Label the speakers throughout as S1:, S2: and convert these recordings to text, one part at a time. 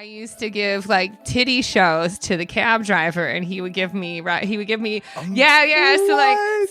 S1: I used to give like titty shows to the cab driver, and he would give me So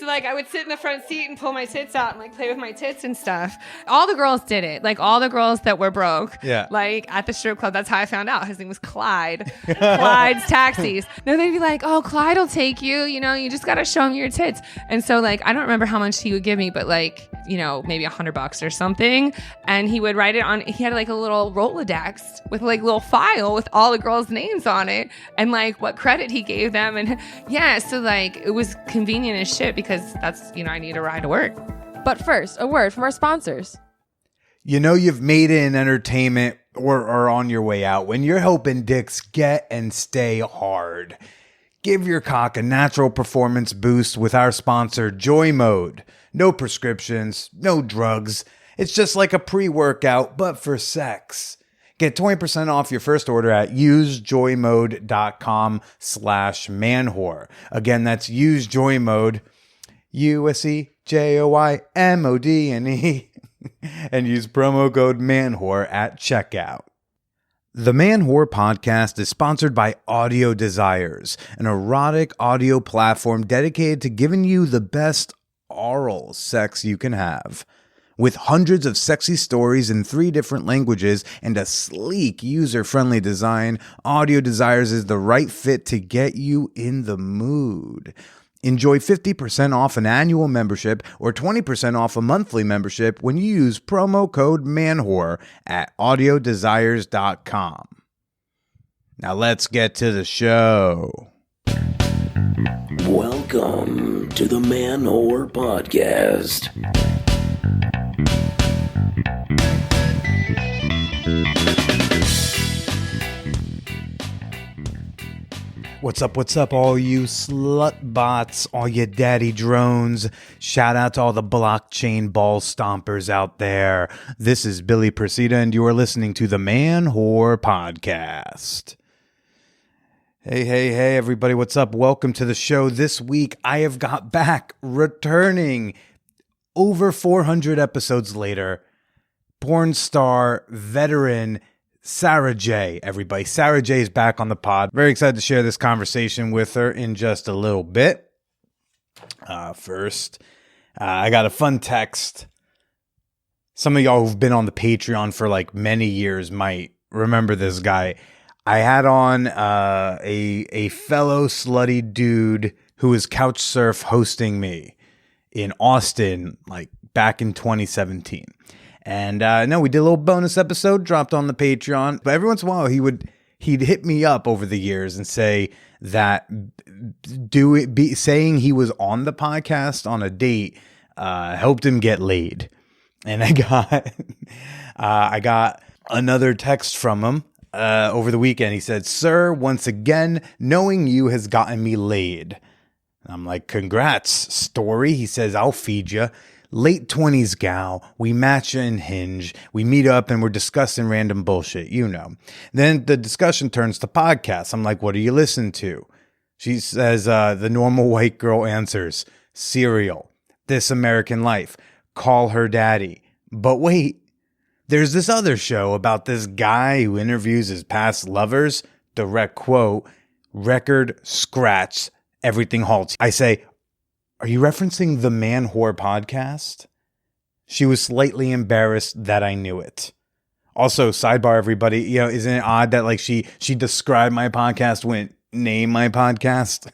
S1: like I would sit in the front seat and pull my tits out and like play with my tits and stuff. All the girls did it. Like all the girls that were broke.
S2: Yeah.
S1: Like at the strip club. That's how I found out. His name was Clyde. Clyde's Taxis. No, they'd be like, oh, Clyde will take you. You know, you just got to show him your tits. And so like, I don't remember how much he would give me, but like, you know, maybe $100 or something. And he would write it on, he had like a little Rolodex with like little file with all the girls' names on it and like what credit he gave them. And yeah, so like it was convenient as shit because that's, you know, I need a ride to work.
S3: But first, a word from our sponsors.
S2: You know you've made it in entertainment or are on your way out when you're helping dicks get and stay hard. Give your cock a natural performance boost with our sponsor, Joy Mode. No prescriptions, no drugs. It's just like a pre-workout, but for sex. Get 20% off your first order at usejoymode.com/manwhore. Again, that's usejoymode, USEJOYMODNE, and use promo code manwhore at checkout. The Man Whore podcast is sponsored by Audio Desires, an erotic audio platform dedicated to giving you the best oral sex you can have. With hundreds of sexy stories in 3 different languages and a sleek, user-friendly design, Audio Desires is the right fit to get you in the mood. Enjoy 50% off an annual membership or 20% off a monthly membership when you use promo code MANWHORE at audiodesires.com. Now let's get to the show.
S4: Welcome to the Man Whore Podcast.
S2: What's up, all you slut bots, all you daddy drones. Shout out to all the blockchain ball stompers out there. This is Billy Persida, and you are listening to the Man Whore Podcast. Hey, everybody, what's up? Welcome to the show. This week, I have got back, returning over 400 episodes later, porn star, veteran, Sara J, everybody. Sara J is back on the pod. Very excited to share this conversation with her in just a little bit. First, I got a fun text. Some of y'all who've been on the Patreon for like many years might remember this guy. I had on a fellow slutty dude who was couch surf hosting me in Austin, like back in 2017. And no, we did a little bonus episode, dropped on the Patreon. But every once in a while, he'd hit me up over the years and say that saying he was on the podcast on a date helped him get laid. And I got another text from him over the weekend. He said, "Sir, once again, knowing you has gotten me laid." And I'm like, "Congrats, story." He says, "I'll feed you. Late 20s gal, we match in Hinge, we meet up and we're discussing random bullshit, you know. Then the discussion turns to podcasts. I'm like, what do you listen to? She says, the normal white girl answers, Serial, This American Life, Call Her Daddy. But wait, there's this other show about this guy who interviews his past lovers, direct quote, record scratch, everything halts. I say, are you referencing the Man Whore Podcast? She was slightly embarrassed that I knew it. Also, sidebar, everybody, you know, isn't it odd that like she described my podcast, wouldn't name my podcast?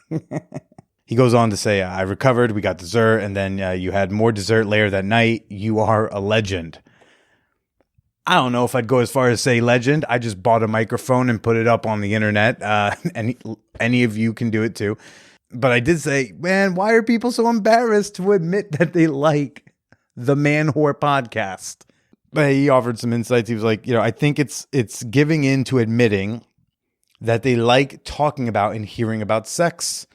S2: He goes on to say, I recovered, we got dessert, and then you had more dessert later that night. You are a legend. I don't know if I'd go as far as say legend. I just bought a microphone and put it up on the internet. Any of you can do it too. But I did say, man, why are people so embarrassed to admit that they like the Man Whore Podcast? But he offered some insights. He was like, you know, I think it's giving in to admitting that they like talking about and hearing about sex.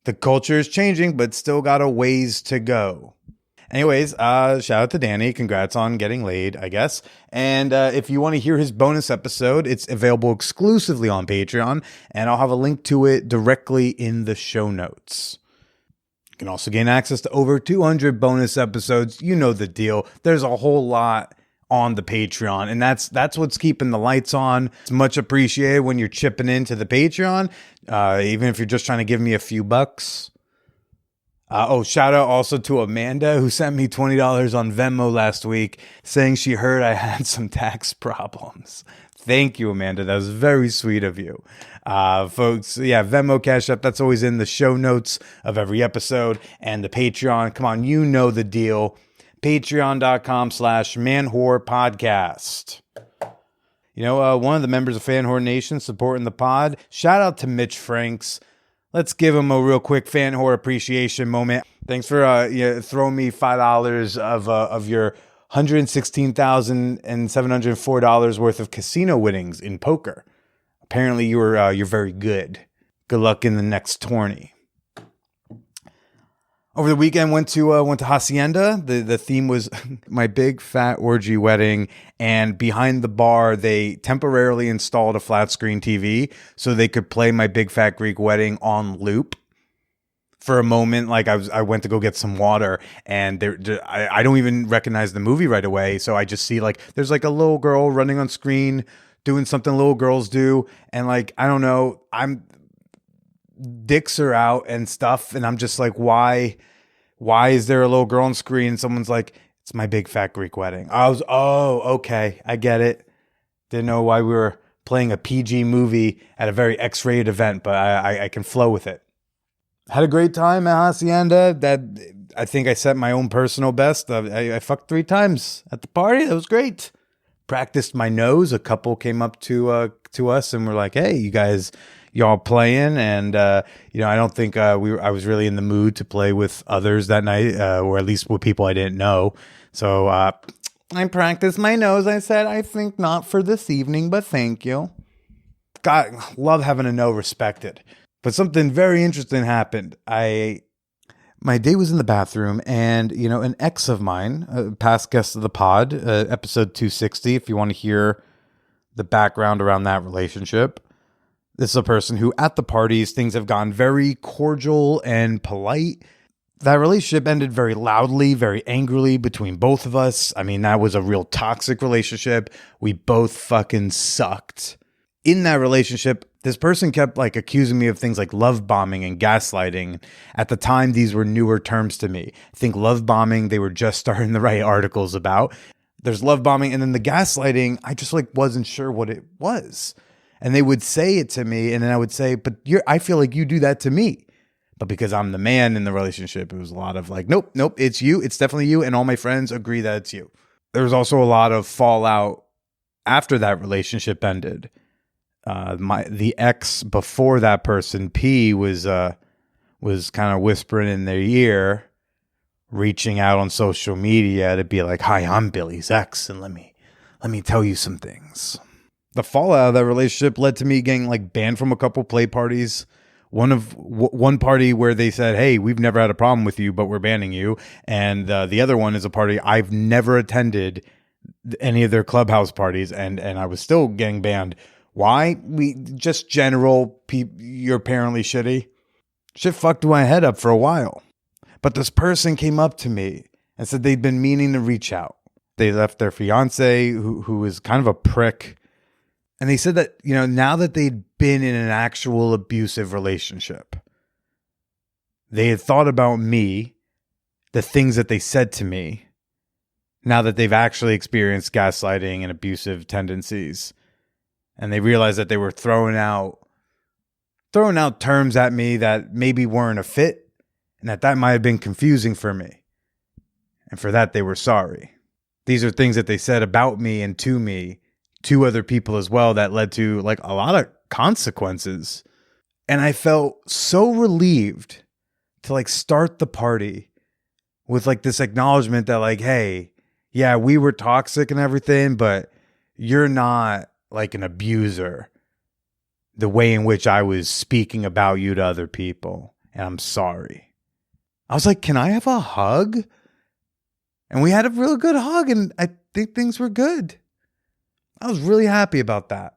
S2: The culture is changing, but still got a ways to go. Anyways, shout out to Danny. Congrats on getting laid, I guess. And if you want to hear his bonus episode, it's available exclusively on Patreon, and I'll have a link to it directly in the show notes. You can also gain access to over 200 bonus episodes. You know the deal. There's a whole lot on the Patreon. And that's what's keeping the lights on. It's much appreciated when you're chipping into the Patreon, even if you're just trying to give me a few bucks. Shout out also to Amanda, who sent me $20 on Venmo last week saying she heard I had some tax problems. Thank you, Amanda. That was very sweet of you. Folks, yeah, Venmo, Cash App, that's always in the show notes of every episode. And the Patreon, come on, you know the deal. Patreon.com/manwhorepodcast. You know, one of the members of Fan Whore Nation supporting the pod. Shout out to Mitch Franks. Let's give him a real quick Fan Whore appreciation moment. Thanks for throwing me $5 of your $116,704 worth of casino winnings in poker. Apparently, you're very good. Good luck in the next tourney. Over the weekend, went to Hacienda. The theme was my big fat orgy wedding, and behind the bar they temporarily installed a flat screen TV so they could play my big fat Greek wedding on loop. For a moment, like I went to go get some water, and I don't even recognize the movie right away. So I just see like there's like a little girl running on screen doing something little girls do, and like I don't know, dicks are out and stuff, and I'm just like, why is there a little girl on screen? And someone's like, it's my big fat Greek wedding. Okay, I get it. Didn't know why we were playing a PG movie at a very X-rated event, but I can flow with it. Had a great time at Hacienda. That I think I set my own personal best. I fucked 3 times at the party. That was great. Practiced my nose. A couple came up to us and were like, "Hey, y'all playing?" And I don't think I was really in the mood to play with others that night, or at least with people I didn't know. So I practiced my nose. I said, "I think not for this evening, but thank you." God, love having a no respected. But something very interesting happened. My date was in the bathroom, and an ex of mine, a past guest of the pod, episode 260. If you want to hear the background around that relationship. This is a person who, at the parties, things have gone very cordial and polite. That relationship ended very loudly, very angrily between both of us. I mean, that was a real toxic relationship. We both fucking sucked. In that relationship, this person kept like accusing me of things like love bombing and gaslighting. At the time, these were newer terms to me. I think love bombing, they were just starting to write articles about. There's love bombing, and then the gaslighting, I just like wasn't sure what it was. And they would say it to me, and then I would say, but I feel like you do that to me. But because I'm the man in the relationship, it was a lot of like, nope, it's you. It's definitely you. And all my friends agree that it's you. There was also a lot of fallout after that relationship ended. The ex before that person, P, was kind of whispering in their ear, reaching out on social media to be like, "Hi, I'm Billy's ex, and let me tell you some things." The fallout of that relationship led to me getting like banned from a couple play parties. One party where they said, "Hey, we've never had a problem with you, but we're banning you," and the other one is a party I've never attended any of their clubhouse parties, and I was still getting banned. Why? You're apparently shitty. Shit fucked my head up for a while. But this person came up to me and said they'd been meaning to reach out. They left their fiance, who was kind of a prick. And they said that, now that they'd been in an actual abusive relationship, they had thought about me, the things that they said to me, now that they've actually experienced gaslighting and abusive tendencies. And they realized that they were throwing out terms at me that maybe weren't a fit, and that might have been confusing for me. And for that, they were sorry. These are things that they said about me and to me, to other people as well, that led to like a lot of consequences. And I felt so relieved to like start the party with like this acknowledgement that like, hey, yeah, we were toxic and everything, but you're not like an abuser the way in which I was speaking about you to other people. And I'm sorry. I was like, can I have a hug? And we had a real good hug, and I think things were good. I was really happy about that.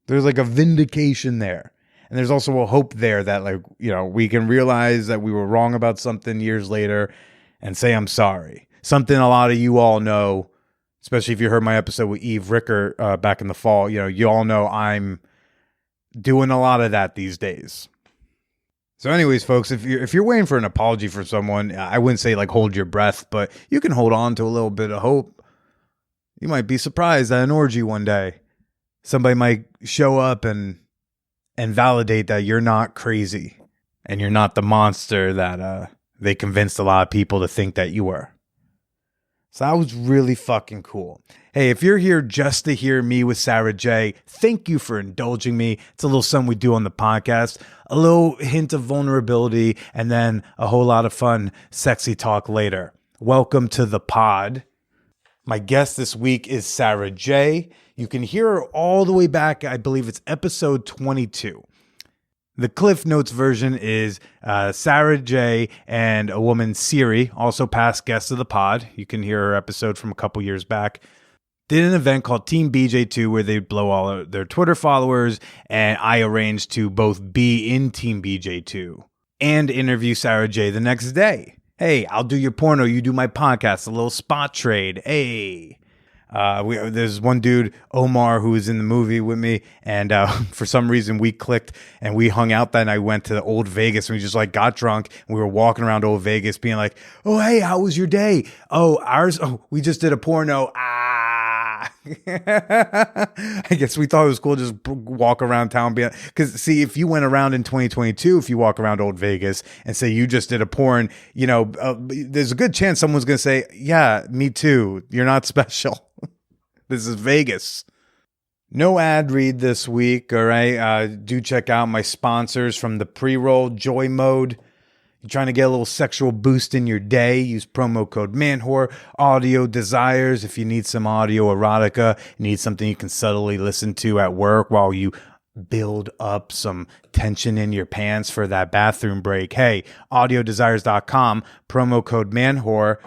S2: There's like a vindication there. And there's also a hope there that like, we can realize that we were wrong about something years later and say, I'm sorry. Something a lot of you all know especially if you heard my episode with Eve Ricker back in the fall. You all know I'm doing a lot of that these days. So anyways, folks, if you're waiting for an apology from someone, I wouldn't say like hold your breath, but you can hold on to a little bit of hope. You might be surprised at an orgy one day. Somebody might show up and validate that you're not crazy and you're not the monster that they convinced a lot of people to think that you were. So that was really fucking cool. Hey, if you're here just to hear me with Sara J, thank you for indulging me. It's a little something we do on the podcast. A little hint of vulnerability and then a whole lot of fun, sexy talk later. Welcome to the pod. My guest this week is Sara J. You can hear her all the way back. I believe it's episode 22. The Cliff Notes version is Sara J and a woman, Siri, also past guest of the pod. You can hear her episode from a couple years back. Did an event called Team BJ2 where they'd blow all of their Twitter followers, and I arranged to both be in Team BJ2 and interview Sara J the next day. Hey, I'll do your porno, you do my podcast, a little spot trade. Hey. There's one dude, Omar, who was in the movie with me, and for some reason we clicked and we hung out that night. Went to Old Vegas and we just like got drunk and we were walking around Old Vegas being like, oh, hey, how was your day? We just did a porno. I guess we thought it was cool to just walk around town. Because see, if you went around in 2022, if you walk around Old Vegas and say you just did a porn, there's a good chance someone's going to say, yeah, me too. You're not special. This is Vegas. No ad read this week, all right? Do check out my sponsors from the pre-roll, Joy Mode. You're trying to get a little sexual boost in your day, use promo code MANWHORE. Audio Desires, if you need some audio erotica, you need something you can subtly listen to at work while you build up some tension in your pants for that bathroom break. Hey, audiodesires.com, promo code MANWHORE.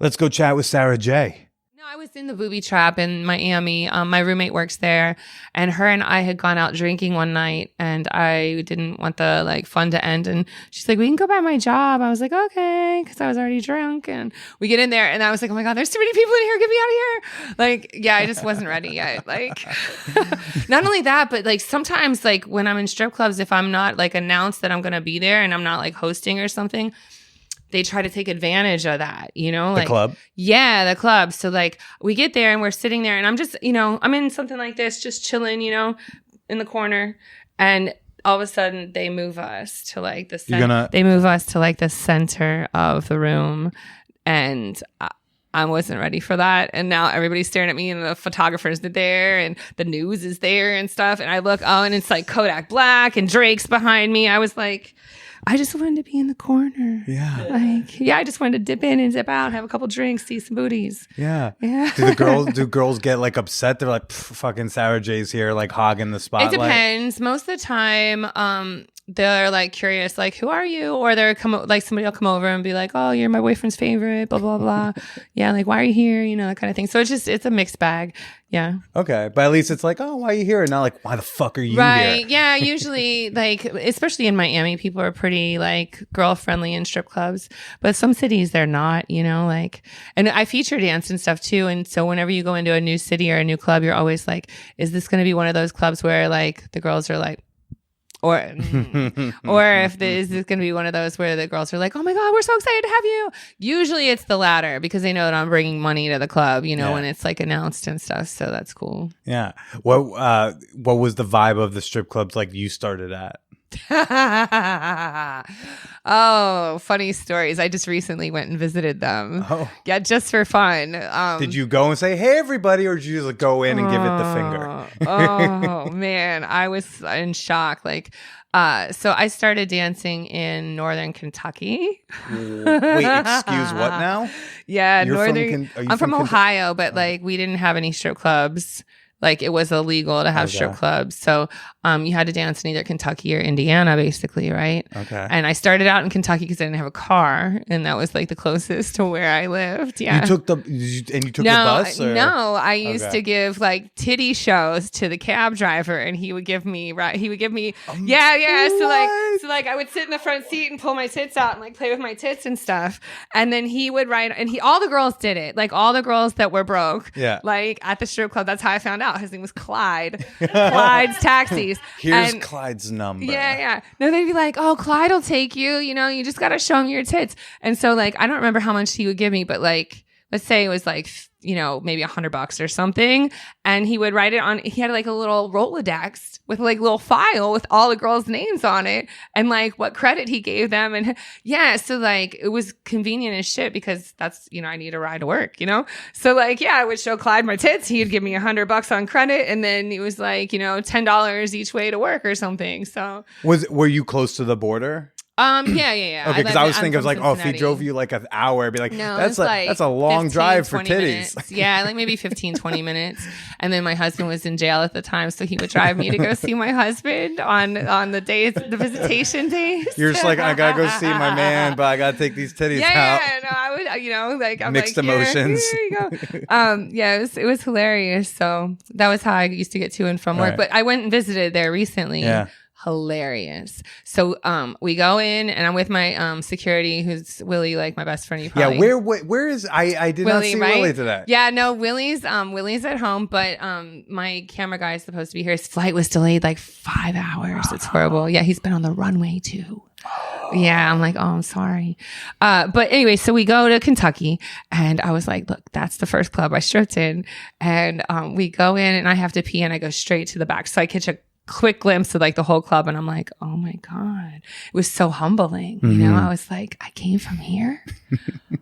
S2: Let's go chat with Sara J.
S1: I was in the booby trap in Miami. My roommate works there, and her and I had gone out drinking one night, and I didn't want the fun to end. And she's like, "We can go by my job." I was like, "Okay," because I was already drunk. And we get in there, and I was like, "Oh my god, there's too many people in here. Get me out of here!" I just wasn't ready yet. Not only that, but sometimes when I'm in strip clubs, if I'm not announced that I'm gonna be there and I'm not hosting or something, they try to take advantage of that,
S2: The club?
S1: Yeah, the club. So we get there and we're sitting there and I'm just, I'm in something like this, just chilling, in the corner. And all of a sudden they move us to the center. They move us to the center of the room. And I wasn't ready for that. And now everybody's staring at me and the photographers are there and the news is there and stuff. And I look, and it's Kodak Black and Drake's behind me. I was like, I just wanted to be in the corner.
S2: Yeah.
S1: I just wanted to dip in and dip out, have a couple drinks, see some booties.
S2: Yeah.
S1: Yeah.
S2: Do girls get upset? They're like, fucking Sara J's here, hogging the spotlight.
S1: It depends. Most of the time, they're curious, who are you? Or they're somebody will come over and be like, oh, you're my boyfriend's favorite, blah, blah, blah. Yeah, why are you here? That kind of thing. So it's a mixed bag. Yeah.
S2: Okay. But at least it's oh, why are you here? And not why the fuck are you
S1: right.
S2: here?
S1: Yeah. Usually, especially in Miami, people are pretty girl friendly in strip clubs. But some cities, they're not, and I feature dance and stuff too. And so whenever you go into a new city or a new club, you're always is this going to be one of those clubs where the girls are or is this going to be one of those where the girls are oh my God, we're so excited to have you. Usually it's the latter because they know that I'm bringing money to the club, when it's announced and stuff. So that's cool.
S2: Yeah. What was the vibe of the strip clubs you started at?
S1: Oh, funny stories. I just recently went and visited them.
S2: Oh.
S1: Yeah, just for fun.
S2: Did you go and say, hey, everybody, or did you just go in and give it the finger?
S1: Oh, man. I was in shock. So I started dancing in Northern Kentucky.
S2: Wait, excuse what now?
S1: Yeah,
S2: I'm
S1: from Ohio, but we didn't have any strip clubs Like it was illegal to have strip clubs. So you had to dance in either Kentucky or Indiana, basically, right?
S2: Okay.
S1: And I started out in Kentucky because I didn't have a car, and that was like the closest to where I lived. Yeah.
S2: You took the bus? Or?
S1: No, I used to give like titty shows to the cab driver, and he would give me yeah. So like I would sit in the front seat and pull my tits out and like play with my tits and stuff, and then he would ride, and all the girls did it, like all the girls that were broke, like at the strip club. That's how I found out his name was Clyde. Clyde's Taxis.
S2: Here's Clyde's number.
S1: Yeah. No, they'd be like, oh, Clyde will take you. You know, you just got to show him your tits. And so, like, I don't remember how much he would give me, but like, let's say it was like, you know, maybe $100 or something. And he would write it on, he had like a little Rolodex with like little file with all the girls' names on it and like what credit he gave them. And yeah, so like it was convenient as shit because that's, you know, I need a ride to work, you know? So like, yeah, I would show Clyde my tits. He'd give me $100 on credit. And then it was like, you know, $10 each way to work or something. So
S2: were you close to the border?
S1: Yeah.
S2: Okay, because I was thinking, like, oh, if he drove you like an hour, I'd be like,
S1: no,
S2: that's a long
S1: 15,
S2: drive for titties.
S1: Yeah, like maybe 15, 20 minutes. And then my husband was in jail at the time, so he would drive me to go see my husband on the days, the visitation days.
S2: You're just like, I gotta go see my man, but I gotta take these titties out.
S1: Yeah, no, I would, you know, like I'm
S2: mixed
S1: like,
S2: emotions.
S1: Here you go. Yeah, it was hilarious. So that was how I used to get to and from work.
S2: Right.
S1: But I went and visited there recently.
S2: Yeah.
S1: Hilarious. So we go in and I'm with my security, who's Willie, like my best friend.
S2: Yeah, where is I did Willie, not see Willie today.
S1: Yeah, no, Willie's at home, but my camera guy is supposed to be here. His flight was delayed like 5 hours. It's horrible. Yeah, he's been on the runway too. Yeah, I'm like, oh, I'm sorry. But anyway, so we go to Kentucky and I was like, look, that's the first club I stripped in. And we go in and I have to pee and I go straight to the back. So I catch a quick glimpse of like the whole club and I'm like, oh my God, it was so humbling. You know, I was like, I came from here.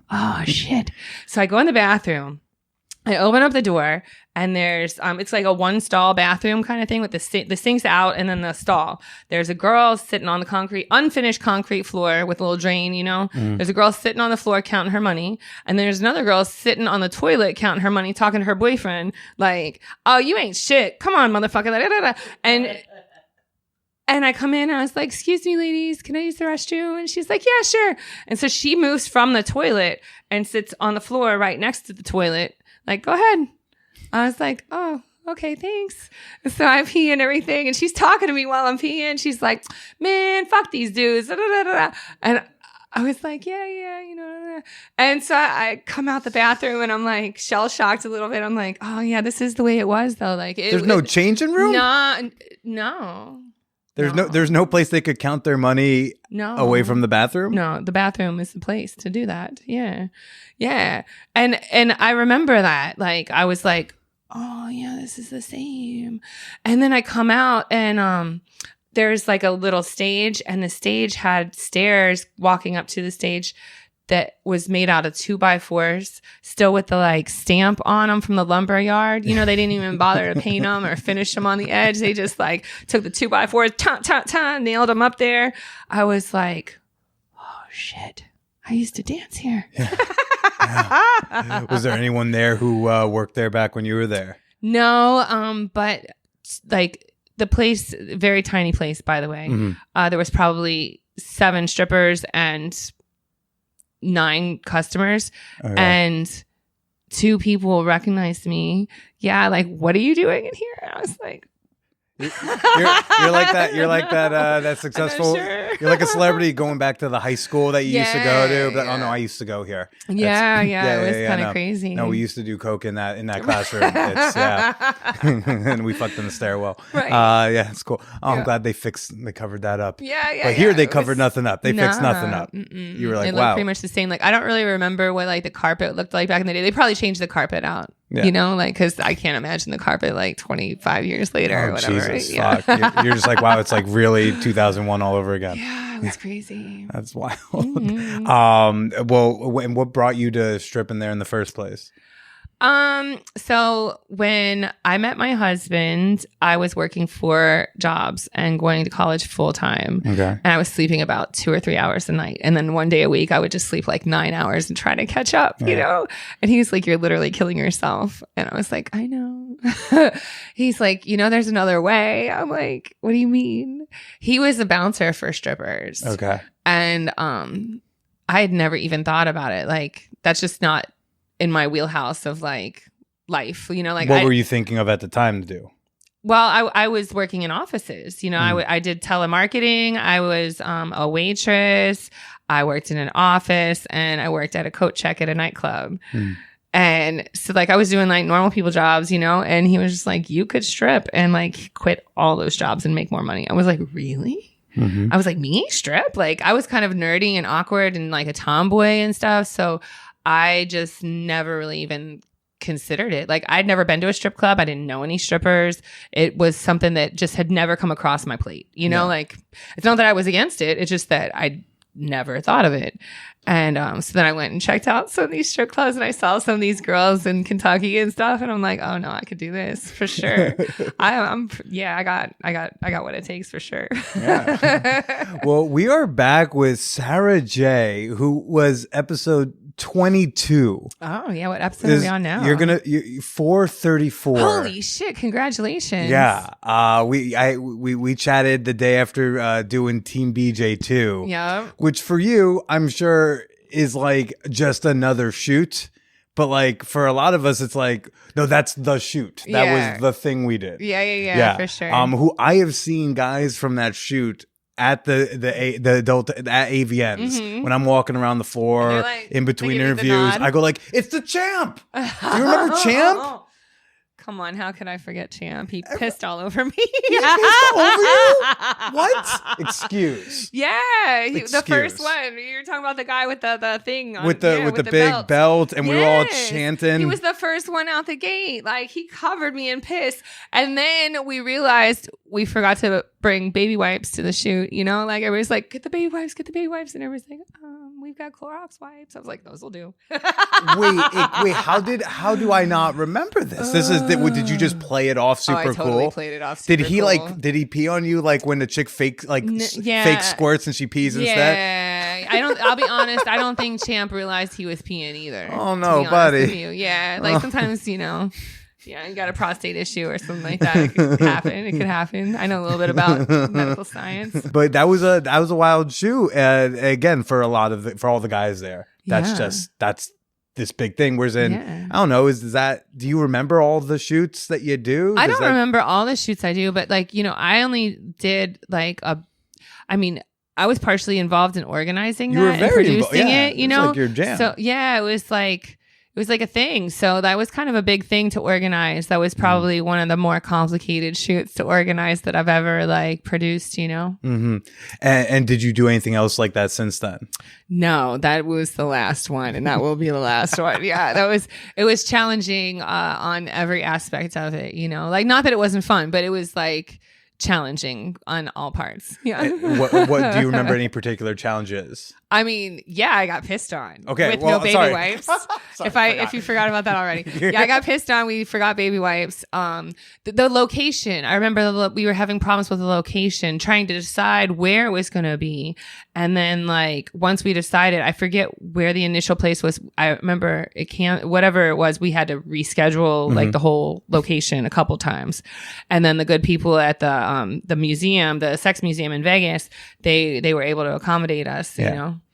S1: Oh shit. So I go in the bathroom, I open up the door and there's, it's like a one stall bathroom kind of thing with the sink's out and then the stall. There's a girl sitting on the unfinished concrete floor with a little drain, you know? There's a girl sitting on the floor counting her money. And there's another girl sitting on the toilet counting her money, talking to her boyfriend like, oh, you ain't shit. Come on, motherfucker. And I come in and I was like, excuse me, ladies, can I use the restroom? And she's like, yeah, sure. And so she moves from the toilet and sits on the floor right next to the toilet. Like, go ahead. I was like, oh, okay, thanks. And so I pee and everything. And she's talking to me while I'm peeing. She's like, man, fuck these dudes. And I was like, yeah, you know. And so I come out the bathroom and I'm like shell shocked a little bit. I'm like, oh yeah, this is the way it was though. Like,
S2: there's no changing room?
S1: No.
S2: There's no place they could count their money away from the bathroom?
S1: No, the bathroom is the place to do that. Yeah. Yeah. And I remember that. Like, I was like, oh, yeah, this is the same. And then I come out and there's like a little stage and the stage had stairs walking up to the stage that was made out of 2x4s, still with the like stamp on them from the lumber yard. You know, they didn't even bother to paint them or finish them on the edge. They just like took the 2x4s, nailed them up there. I was like, oh shit, I used to dance here.
S2: Yeah. Was there anyone there who worked there back when you were there?
S1: No, but like the place, very tiny place, by the way. There was probably 7 strippers and 9 customers, and 2 people recognized me. Yeah, like, what are you doing in here? And I was like,
S2: you're like that. You're like that successful.
S1: Sure.
S2: You're like a celebrity going back to the high school that you used to go to. But, oh no, I used to go here.
S1: It was kind of crazy.
S2: No, we used to do coke in that classroom. And we fucked in the stairwell.
S1: Right.
S2: Yeah, it's cool. Oh, I'm glad they covered that up.
S1: Yeah.
S2: But here they covered nothing up. They fixed nothing up. You were like,
S1: it
S2: wow.
S1: looked pretty much the same. Like, I don't really remember what like the carpet looked like back in the day. They probably changed the carpet out. Yeah. You know, like, because I can't imagine the carpet like 25 years later or whatever.
S2: Jesus, fuck. You're just like, wow, it's like really 2001 all over again.
S1: Yeah, it was crazy.
S2: That's wild. Well, and what brought you to stripping there in the first place?
S1: So when I met my husband, I was working 4 jobs and going to college full time.
S2: Okay.
S1: And I was sleeping about 2 or 3 hours a night. And then one day a week, I would just sleep like 9 hours and try to catch up, you know? And he was like, you're literally killing yourself. And I was like, I know. He's like, there's another way. I'm like, what do you mean? He was a bouncer for strippers.
S2: Okay.
S1: And I had never even thought about it. Like, that's just not in my wheelhouse of like life, like
S2: what were you thinking of at the time to do?
S1: Well, I was working in offices, I did telemarketing. I was a waitress. I worked in an office and I worked at a coat check at a nightclub. And so like I was doing like normal people jobs, and he was just like, you could strip and like quit all those jobs and make more money. I was like, really? I was like, me strip? Like I was kind of nerdy and awkward and like a tomboy and stuff. So I just never really even considered it. Like I'd never been to a strip club. I didn't know any strippers. It was something that just had never come across my plate. Like it's not that I was against it. It's just that I never thought of it. And so then I went and checked out some of these strip clubs and I saw some of these girls in Kentucky and stuff. And I'm like, oh no, I could do this for sure. I got what it takes for sure.
S2: Yeah. Well, we are back with Sara J, who was episode 22.
S1: Oh yeah, what episode are we on now?
S2: You're 434.
S1: Holy shit! Congratulations.
S2: Yeah. We chatted the day after doing Team BJ 2.
S1: Yeah.
S2: Which for you, I'm sure is like just another shoot. But like for a lot of us, it's like, no, that's the shoot. That was the thing we did.
S1: Yeah, for sure.
S2: Who I have seen guys from that shoot at the adult at AVNs when I'm walking around the floor
S1: like,
S2: in between interviews. I go like, it's the Champ. Do you remember Champ?
S1: Come on, how could I forget Champ? He pissed all over me.
S2: He pissed all over you? What? Excuse.
S1: Yeah, the first one. You were talking about the guy with the thing on,
S2: with the big belt, and we were all chanting.
S1: He was the first one out the gate. Like he covered me in piss, and then we realized we forgot to bring baby wipes to the shoot. Like everybody's like, get the baby wipes, and everybody's like, we've got Clorox wipes. I was like, those will do.
S2: Wait. How do I not remember this? Did you just play it off super
S1: I totally
S2: cool?
S1: Played it off super
S2: Did he
S1: cool.
S2: Did he pee on you like when the chick fake squirts and she pees instead?
S1: Yeah. I'll be honest, I don't think Champ realized he was peeing either.
S2: Oh no, buddy.
S1: Yeah. Like sometimes, yeah, you got a prostate issue or something like that. It could happen. I know a little bit about medical science.
S2: But that was a wild shoot. Again, for all the guys there. That's this big thing. Whereas I don't know, do you remember all the shoots that you do?
S1: I don't remember all the shoots I do, but like, I only did like I was partially involved in organizing and producing it,
S2: It was like your jam.
S1: So yeah, it was like a thing. So that was kind of a big thing to organize. That was probably one of the more complicated shoots to organize that I've ever like produced,
S2: Mm-hmm. And did you do anything else like that since then?
S1: No, that was the last one, and that will be the last one. Yeah, it was challenging on every aspect of it, like not that it wasn't fun, but it was like challenging on all parts. Yeah.
S2: What do you remember any particular challenges?
S1: I mean, yeah, I got pissed on.
S2: Okay,
S1: with no baby wipes. If you forgot about that already, yeah, I got pissed on. We forgot baby wipes. The location. I remember we were having problems with the location, trying to decide where it was going to be, and then like once we decided, I forget where the initial place was. I remember whatever it was, we had to reschedule like the whole location a couple times, and then the good people at the museum, the sex museum in Vegas, they were able to accommodate us.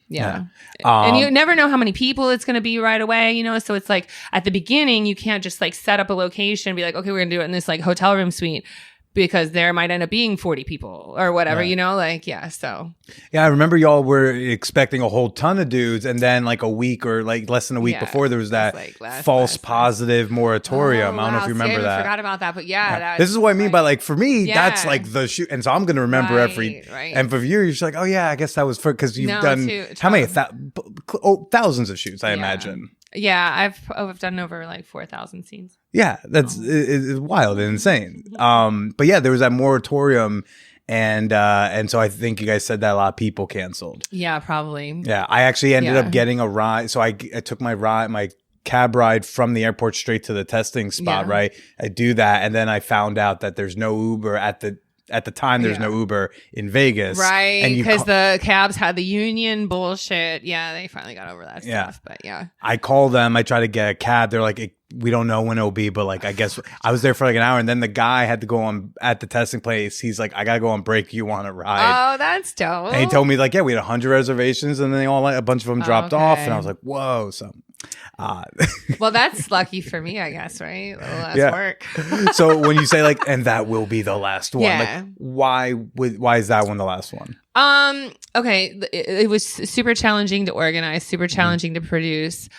S1: Yeah. And you never know how many people it's going to be right away, so it's like at the beginning, you can't just like set up a location and be like, okay, we're going to do it in this like hotel room suite, because there might end up being 40 people or whatever, so.
S2: Yeah, I remember y'all were expecting a whole ton of dudes, and then like a week or like less than a week before there was that false positive moratorium. I don't know if you remember that.
S1: I forgot about that, but
S2: this is what I mean by like, for me, that's like the shoot. And so I'm going to remember and for you, you're just like, oh yeah, I guess that was because you've done how many thousands of shoots, I imagine.
S1: Yeah, I've done over like 4,000 scenes.
S2: Yeah, that's it's wild and insane. But yeah, there was that moratorium, and so I think you guys said that a lot of people canceled.
S1: Yeah, probably.
S2: Yeah, I actually ended up getting a ride. So I took my cab ride from the airport straight to the testing spot, right? I do that, and then I found out that there's no Uber at the time. There's no Uber in Vegas,
S1: right? Because the cabs had the union bullshit. Yeah, they finally got over that stuff. But
S2: I call them. I try to get a cab. They're like, we don't know when it'll be, but like, I guess I was there for like an hour, and then the guy had to go on at the testing place. He's like, I gotta go on break. You want to ride?
S1: Oh, that's dope.
S2: And he told me like, yeah, we had 100 reservations, and then they all, like, a bunch of them dropped off, and I was like, whoa. So,
S1: well, that's lucky for me, I guess, right? A little less work.
S2: So when you say like, and that will be the last one,
S1: Yeah.
S2: like, why is that one the last one?
S1: Okay, it was super challenging to organize, super challenging to produce.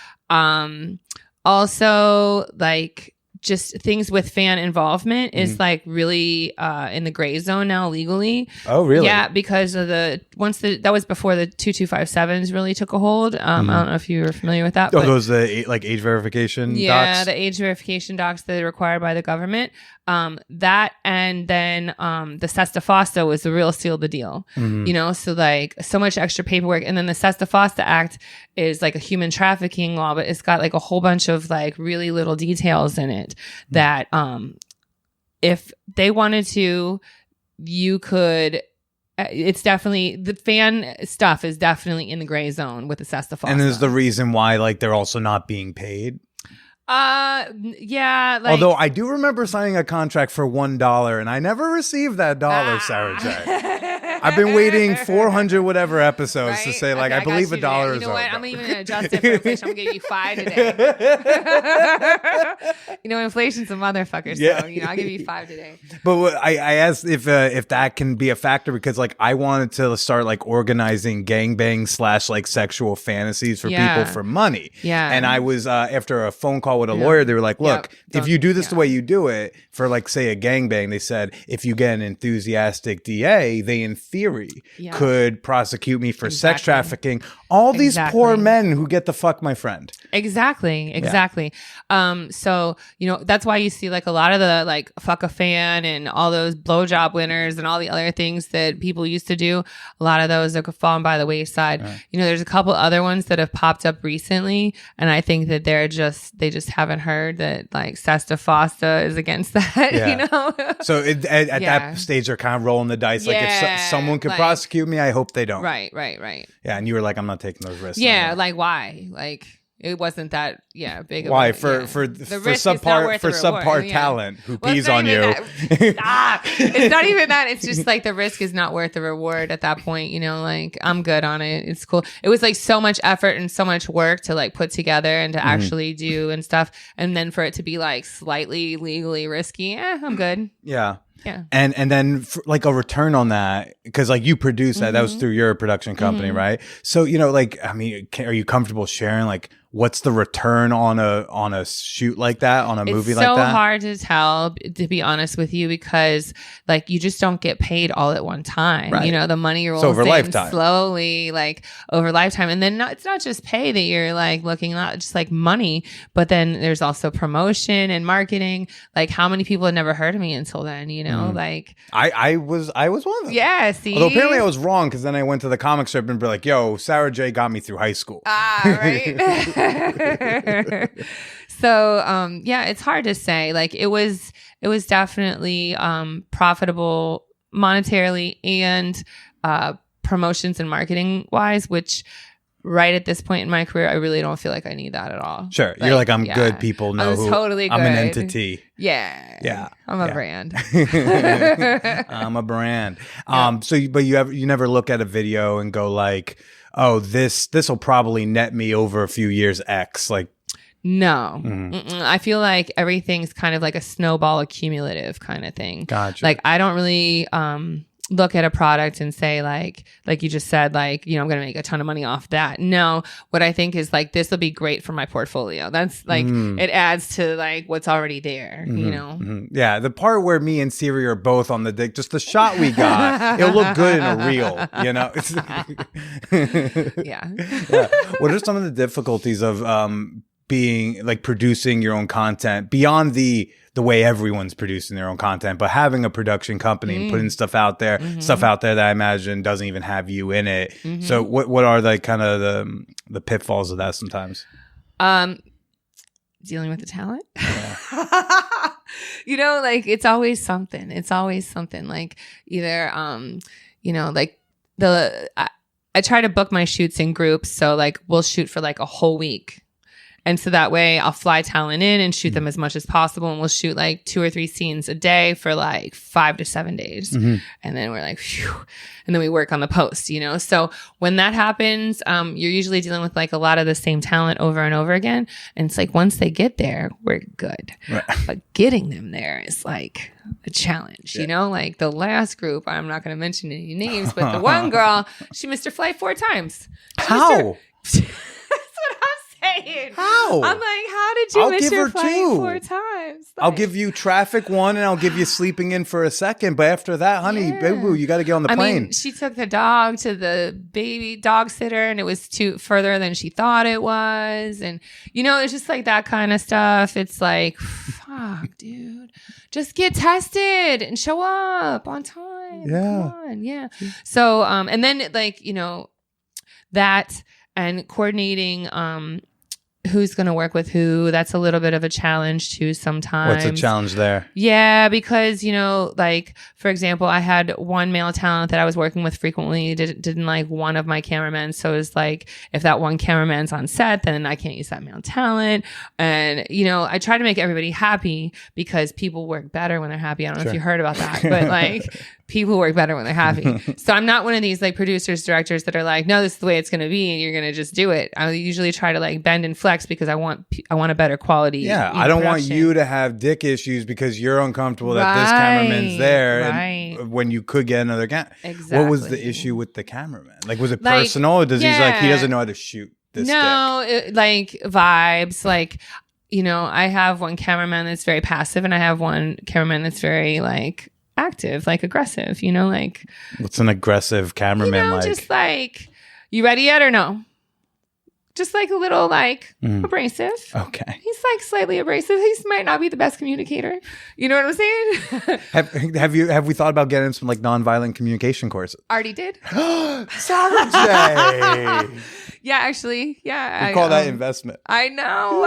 S1: Also, like, just things with fan involvement is like really in the gray zone now legally.
S2: Oh, really?
S1: Yeah, because of that was before the 2257s really took a hold. I don't know if you were familiar with that.
S2: Oh, those like age verification docs?
S1: Yeah, the age verification docs that are required by the government. That and then the Sesta Fosta was the real seal of the deal. You know, so like so much extra paperwork. And then the Sesta Fosta Act is like a human trafficking law, but it's got like a whole bunch of like really little details in it that if they wanted to, you could. It's definitely the fan stuff is definitely in the gray zone with the Sesta Fosta.
S2: And is the reason why like they're also not being paid?
S1: Yeah. Like,
S2: although I do remember signing a contract for $1, and I never received that dollar, Sarah J. I've been waiting 400 whatever episodes to say like,
S1: Okay,
S2: I believe
S1: got
S2: $1 is.
S1: You know what?
S2: over.
S1: I'm even gonna adjust it for inflation. I'm gonna give you 5 today. You know, inflation's a motherfucker, so you know, I'll give you 5 today.
S2: But I asked if that can be a factor, because like I wanted to start like organizing gangbang / like sexual fantasies for people for money.
S1: Yeah.
S2: And I was after a phone call with a lawyer, they were like, look, if you do this the way you do it for like say a gangbang, they said if you get an enthusiastic DA, they in theory could prosecute me for sex trafficking. All these poor men who get to fuck my friend.
S1: Exactly. So, you know, that's why you see like a lot of the like fuck a fan and all those blowjob winners and all the other things that people used to do. A lot of those have fallen by the wayside. Right. You know, there's a couple other ones that have popped up recently, and I think that they just haven't heard that like Sesta Fosta is against that, you know?
S2: So at that stage, they're kind of rolling the dice. Like if someone could prosecute me, I hope they don't.
S1: Right.
S2: Yeah. And you were like, I'm not taking those risks.
S1: Yeah. Like why? Like, it wasn't that big.
S2: Why
S1: for
S2: subpar talent who pees on you?
S1: Stop! It's not even that. It's just like the risk is not worth the reward at that point. You know, like I'm good on it. It's cool. It was like so much effort and so much work to like put together and to actually do and stuff, and then for it to be like slightly legally risky. I'm good.
S2: Yeah.
S1: Yeah.
S2: And then for, like a return on that, because like you produced that was through your production company, right? So, you know, like, I mean, are you comfortable sharing like what's the return on a shoot like that, on a movie like that?
S1: It's so hard to tell, to be honest with you, because like you just don't get paid all at one time. Right. You know, the money rolls
S2: over
S1: in
S2: lifetime.
S1: Slowly, like over lifetime. And then it's not just pay that you're like looking at, just like money, but then there's also promotion and marketing. Like how many people had never heard of me until then, you know? Like
S2: I was one of them.
S1: Yeah, see?
S2: Although apparently I was wrong, because then I went to the comic strip and be like, yo, Sarah J got me through high school.
S1: Right. So it's hard to say. Like it was definitely profitable monetarily and promotions and marketing wise, which right at this point in my career, I really don't feel like I need that at all.
S2: Sure. Like, you're like, I'm good. People know
S1: I'm totally good.
S2: I'm an entity.
S1: Yeah. I'm a brand.
S2: I'm a brand. But you never look at a video and go like, oh, this will probably net me over a few years X. Like,
S1: no, I feel like everything's kind of like a snowball accumulative kind of thing.
S2: Gotcha.
S1: Like I don't really look at a product and say like you just said, like, you know, I'm going to make a ton of money off that. No, what I think is like, this will be great for my portfolio. That's like, it adds to like what's already there, you know?
S2: Yeah. The part where me and Siri are both on the dick, just the shot we got, it'll look good in a reel, you know?
S1: Yeah.
S2: What are some of the difficulties of being like producing your own content beyond the way everyone's producing their own content, but having a production company and putting stuff out there that I imagine doesn't even have you in it. So what are the kind of the pitfalls of that sometimes?
S1: dealing with the talent. You know, like it's always something. It's always something like either, you know, like I try to book my shoots in groups. So like we'll shoot for like a whole week. And so that way I'll fly talent in and shoot them as much as possible. And we'll shoot like 2 or 3 scenes a day for like 5 to 7 days. And then we're like, phew. And then we work on the post, you know? So when that happens, you're usually dealing with like a lot of the same talent over and over again. And it's like, once they get there, we're good. Right. But getting them there is like a challenge, you know? Like the last group, I'm not going to mention any names, but the one girl, she missed her flight 4 times.
S2: How?
S1: How? I'm like, how did you miss your flight 4 times? Like,
S2: I'll give you traffic 1 and I'll give you sleeping in for a second. But after that, honey, boo, you got to get on the plane.
S1: I mean, she took the dog to the baby dog sitter and it was further than she thought it was. And, you know, it's just like that kind of stuff. It's like, fuck, dude. Just get tested and show up on time. Yeah. Come on. Yeah. So, and then like, you know, that and coordinating, who's going to work with who, that's a little bit of a challenge too sometimes.
S2: What's a challenge there?
S1: Yeah, because, you know, like, for example, I had one male talent that I was working with frequently, didn't like one of my cameramen. So it's like, if that one cameraman's on set, then I can't use that male talent. And, you know, I try to make everybody happy because people work better when they're happy. I don't know if you heard about that, but like... People work better when they're happy. So I'm not one of these like producers, directors that are like, no, this is the way it's going to be. And you're going to just do it. I usually try to like bend and flex because I want a better quality.
S2: Yeah. I don't want you to have dick issues because you're uncomfortable that this cameraman's there and when you could get another
S1: Exactly.
S2: What was the issue with the cameraman? Like, was it personal or does he doesn't know how to shoot this dick?
S1: Like vibes, like, you know, I have one cameraman that's very passive and I have one cameraman that's very like active, like aggressive, you know, like
S2: what's an aggressive cameraman, you know, like
S1: just like, you ready yet or no? Just like a little like abrasive.
S2: Okay.
S1: He's like slightly abrasive. He might not be the best communicator. You know what I'm saying?
S2: have we thought about getting some like nonviolent communication courses?
S1: Already did.
S2: Sara J.
S1: Yeah, actually. Yeah.
S2: We call that investment.
S1: I know.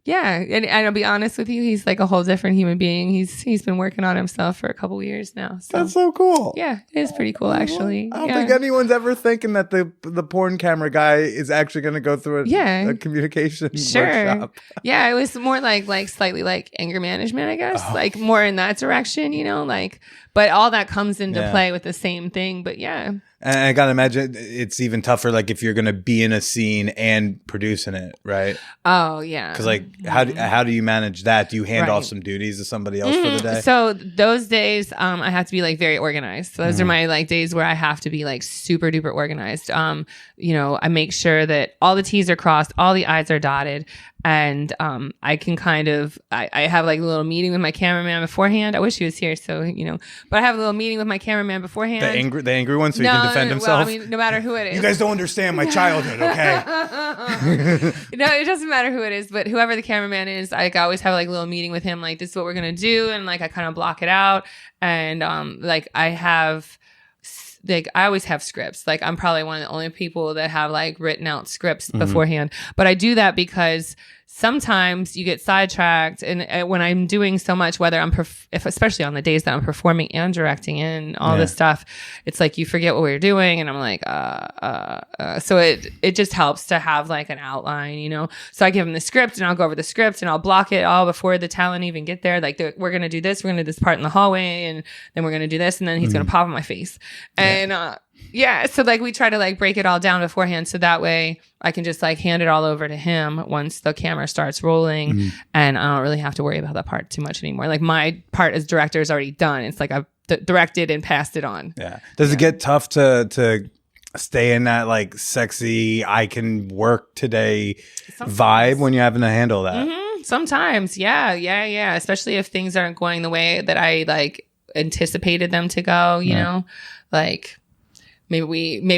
S1: Yeah. And I'll be honest with you, he's like a whole different human being. He's been working on himself for a couple of years now. So.
S2: That's so cool.
S1: Yeah, it is pretty cool actually.
S2: I don't think anyone's ever thinking that the porn camera guy is actually going to go through a communication workshop.
S1: Yeah, it was more like slightly like anger management, I guess. Like more in that direction, you know, like, but all that comes into play with the same thing. But yeah.
S2: And I gotta imagine it's even tougher, like if you're gonna be in a scene and producing it, right?
S1: Oh yeah.
S2: Because like, how do you manage that? Do you hand off some duties to somebody else for the day?
S1: So those days, I have to be like very organized. So those are my like days where I have to be like super duper organized. You know, I make sure that all the T's are crossed, all the I's are dotted. And I can kind of, I have like a little meeting with my cameraman beforehand. I wish he was here, so, you know, but I have a little meeting with my cameraman beforehand.
S2: The angry one, so he can defend himself?
S1: Well, I mean, no matter who it is.
S2: You guys don't understand my childhood, okay?
S1: No, it doesn't matter who it is, but whoever the cameraman is, I always have like a little meeting with him, like, this is what we're going to do. And like, I kind of block it out. And like, I always have scripts. Like, I'm probably one of the only people that have like written out scripts beforehand. But I do that because sometimes you get sidetracked, and when I'm doing so much, whether I'm especially on the days that I'm performing and directing and all this stuff, it's like you forget what we're doing, and I'm like, so it just helps to have like an outline, you know. So I give him the script, and I'll go over the script, and I'll block it all before the talent even get there. Like, we're gonna do this, we're gonna do this part in the hallway, and then we're gonna do this, and then he's gonna pop in my face, and so like we try to like break it all down beforehand, so that way I can just like hand it all over to him once the camera starts rolling, and I don't really have to worry about that part too much anymore. Like, my part as director is already done. It's like I've directed and passed it on. Yeah.
S2: Does it get tough to stay in that like sexy, I can work today vibe when you're having to handle that?
S1: Sometimes, yeah. Especially if things aren't going the way that I like anticipated them to go. You know, like. Maybe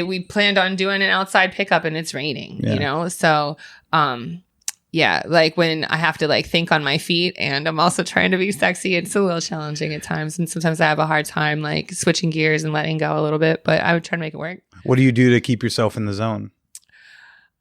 S1: we planned on doing an outside pickup and it's raining, you know? So, like when I have to like think on my feet and I'm also trying to be sexy, it's a little challenging at times. And sometimes I have a hard time like switching gears and letting go a little bit, but I would try to make it work.
S2: What do you do to keep yourself in the zone?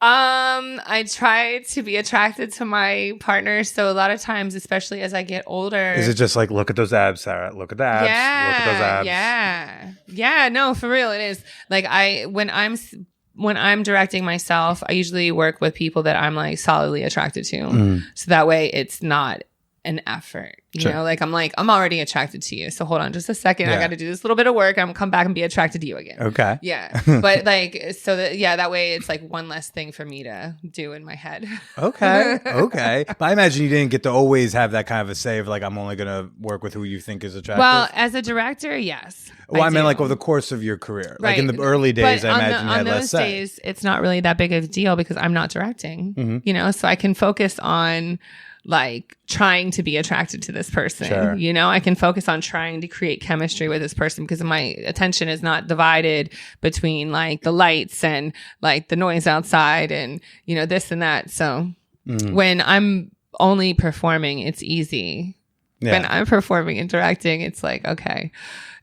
S1: I try to be attracted to my partner. So a lot of times, especially as I get older.
S2: Is it just like, look at those abs, Sarah? Look at the abs.
S1: Yeah.
S2: Look at those abs.
S1: Yeah. Yeah. No, for real. It is. Like when I'm directing myself, I usually work with people that I'm like solidly attracted to. So that way it's not an effort. You know, like I'm already attracted to you. So hold on just a second. I got to do this little bit of work. I'm gonna come back and be attracted to you again.
S2: Okay.
S1: Yeah. But like, so that, that way it's like one less thing for me to do in my head.
S2: Okay. But I imagine you didn't get to always have that kind of a say of like, I'm only going to work with who you think is attractive.
S1: Well, as a director, yes.
S2: Well, I mean,
S1: do.
S2: like over the course of your career.
S1: Right.
S2: Like in the early days,
S1: but
S2: I imagine you had less say.
S1: On those days, it's not really that big of a deal because I'm not directing, you know, so I can focus on like trying to be attracted to this person.
S2: Sure.
S1: You know, I can focus on trying to create chemistry with this person because my attention is not divided between like the lights and like the noise outside and, you know, this and that. So when I'm only performing, it's easy.
S2: Yeah.
S1: When I'm performing and directing, it's like, okay,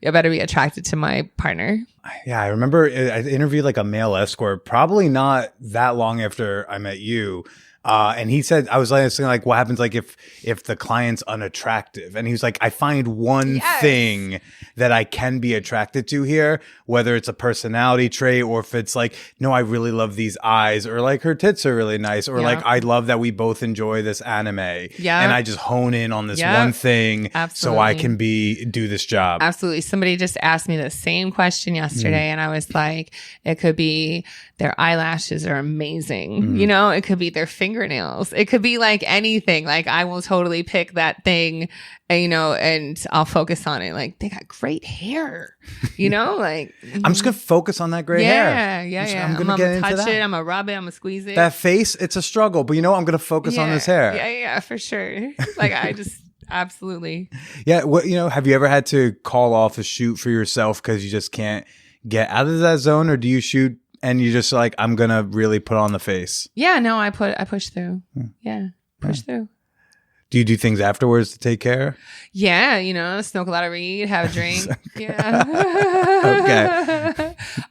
S1: I better be attracted to my partner.
S2: Yeah, I remember I interviewed like a male escort probably not that long after I met you. And he said, I was asking like, what happens like if the client's unattractive? And he was like, I find one thing that I can be attracted to here, whether it's a personality trait or if it's like, no, I really love these eyes or like her tits are really nice or like, I love that we both enjoy this anime. Yeah. And I just hone in on this one thing so I can do this job.
S1: Absolutely. Somebody just asked me the same question yesterday and I was like, it could be their eyelashes are amazing. You know, it could be their fingernails. It could be like anything. Like I will totally pick that thing, and, you know, and I'll focus on it. Like they got great hair, you know, like
S2: I'm just going to focus on that gray hair.
S1: Yeah.
S2: I'm going to get into
S1: touch
S2: that.
S1: it. I'm going to rub it. I'm going to squeeze it.
S2: That face, it's a struggle, but you know, I'm going to focus on this hair.
S1: Yeah, for sure. Like I just absolutely.
S2: Yeah. What, you know, have you ever had to call off a shoot for yourself because you just can't get out of that zone, or do you shoot and you just like, I'm going to really put on the face?
S1: Yeah, no, I push through. Yeah, push through.
S2: Do you do things afterwards to take care?
S1: Yeah, you know, smoke a lot of weed, have a drink. Yeah.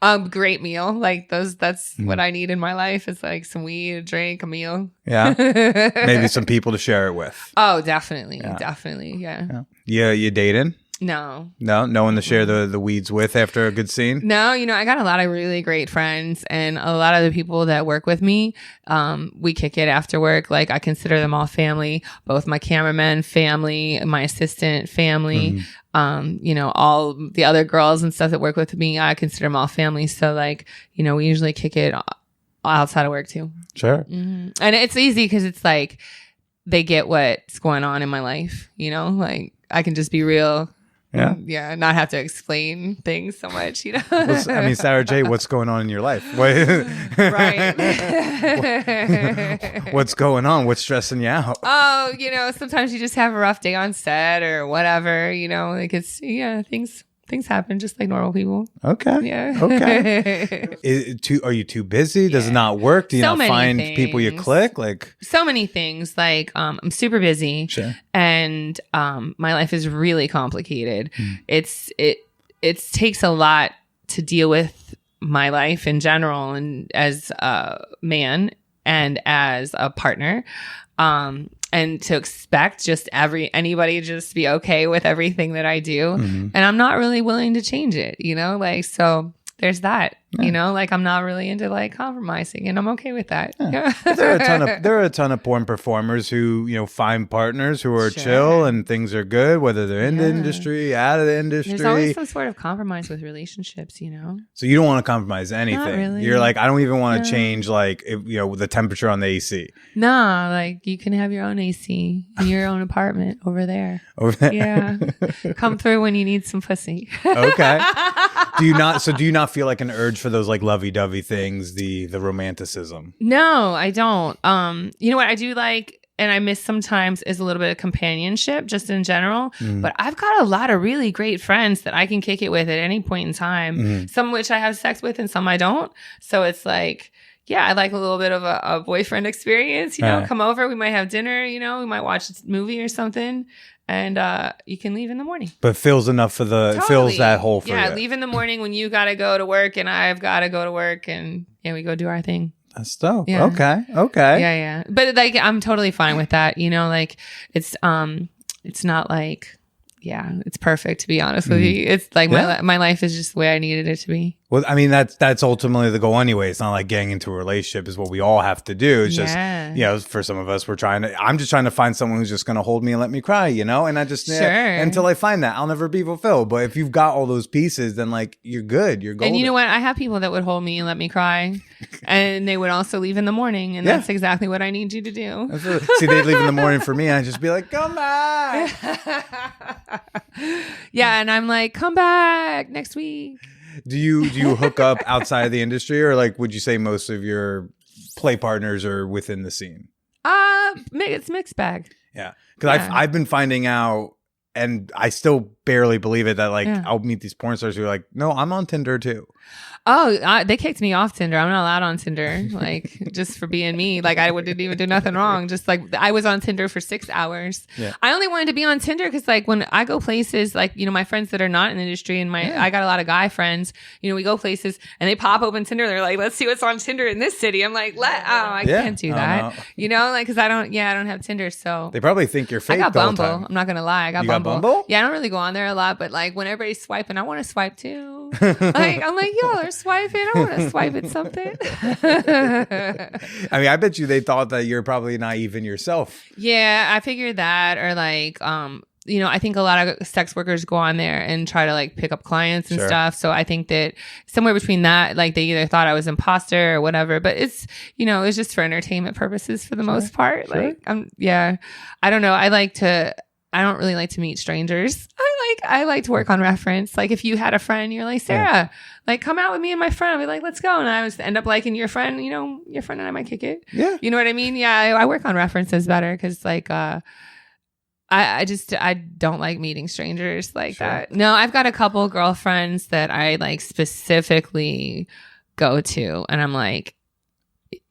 S2: Okay.
S1: Great meal. Like that's what I need in my life. It's like some weed, a drink, a meal.
S2: Yeah. Maybe some people to share it with.
S1: Oh, definitely. Definitely. Yeah.
S2: Yeah. You dating?
S1: No.
S2: No one to share the weeds with after a good scene?
S1: No, you know, I got a lot of really great friends and a lot of the people that work with me, we kick it after work. Like I consider them all family, both my cameraman family, my assistant family, you know, all the other girls and stuff that work with me, I consider them all family. So like, you know, we usually kick it outside of work too.
S2: Sure.
S1: And it's easy because it's like they get what's going on in my life, you know, like I can just be real. Yeah, not have to explain things so much, you know.
S2: I mean, Sarah J, what's going on in your life?
S1: Right.
S2: What's going on? What's stressing you out?
S1: Oh, you know, sometimes you just have a rough day on set or whatever, you know, like it's, things happen just like normal people.
S2: Okay.
S1: Yeah.
S2: Okay. Are you too busy? Does it not work? Do you not find people you click? Like
S1: so many things. Like I'm super busy.
S2: Sure.
S1: And my life is really complicated. It takes a lot to deal with my life in general and as a man and as a partner. And to expect just anybody just be okay with everything that I do. And I'm not really willing to change it, you know, like, so there's that, you know, like I'm not really into like compromising and I'm okay with that.
S2: Yeah. There are a ton of porn performers who, you know, find partners who are chill and things are good, whether they're in the industry, out of the industry.
S1: There's always some sort of compromise with relationships, you know?
S2: So you don't want to compromise anything.
S1: Not really.
S2: You're like, I don't even want to change like, you know, the temperature on the AC.
S1: No, like you can have your own AC in your own apartment over there. Yeah. Come through when you need some pussy.
S2: Okay. Do you not feel like an urge for those like lovey-dovey things, the romanticism?
S1: No, I don't. You know what I do like and I miss sometimes is a little bit of companionship just in general. But I've got a lot of really great friends that I can kick it with at any point in time. Some of which I have sex with and some I don't. So it's like, yeah, I like a little bit of a boyfriend experience, you know, come over, we might have dinner, you know, we might watch a movie or something. And you can leave in the morning. But
S2: fills enough for fills that hole for you.
S1: Yeah, leave in the morning when you got to go to work and I've got to go to work and we go do our thing.
S2: That's dope.
S1: Yeah.
S2: Okay.
S1: Yeah. But like, I'm totally fine with that. You know, like it's not like, it's perfect, to be honest with you. It's like my life is just the way I needed it to be.
S2: Well, I mean, that's ultimately the goal anyway. It's not like getting into a relationship is what we all have to do. It's just, for some of us, I'm just trying to find someone who's just going to hold me and let me cry, and I just, until I find that, I'll never be fulfilled. But if you've got all those pieces, then like, you're good. You're golden.
S1: And you know what? I have people that would hold me and let me cry, and they would also leave in the morning. And that's exactly what I need you to do.
S2: See, they'd leave in the morning for me, and I'd just be like, come back.
S1: And I'm like, come back next week.
S2: Do you hook up outside of the industry, or like would you say most of your play partners are within the scene?
S1: It's mixed bag.
S2: Yeah, because I've been finding out, and I still barely believe it, that like I'll meet these porn stars who are like, no, I'm on Tinder too.
S1: Oh, they kicked me off Tinder. I'm not allowed on Tinder, like just for being me. Like I didn't even do nothing wrong. Just like I was on Tinder for 6 hours. Yeah. I only wanted to be on Tinder because like when I go places, like my friends that are not in the industry, and I got a lot of guy friends. We go places and they pop open Tinder. They're like, let's see what's on Tinder in this city. I'm like, I can't do that. Like because I don't have Tinder. So
S2: they probably think you're fake.
S1: I got Bumble. I'm not gonna lie. I got Bumble.
S2: Got Bumble?
S1: Yeah, I don't really go on there a lot, but like when everybody's swiping, I want to swipe too. Like I'm like, y'all are swiping. I want to swipe at something.
S2: I mean, I bet you they thought that you're probably not even yourself.
S1: Yeah, I figured that, or like, I think a lot of sex workers go on there and try to like pick up clients and stuff. So I think that somewhere between that, like they either thought I was imposter or whatever, but it's, it's just for entertainment purposes for the most part. Like, I don't know. I don't really like to meet strangers. I like to work on reference. Like if you had a friend, you're like, Sarah, like come out with me and my friend. I'll be like, let's go. And I was end up liking your friend, your friend and I might kick it. Yeah. You know what I mean? Yeah. I work on references better because like, I don't like meeting strangers like that. No, I've got a couple girlfriends that I like specifically go to, and I'm like,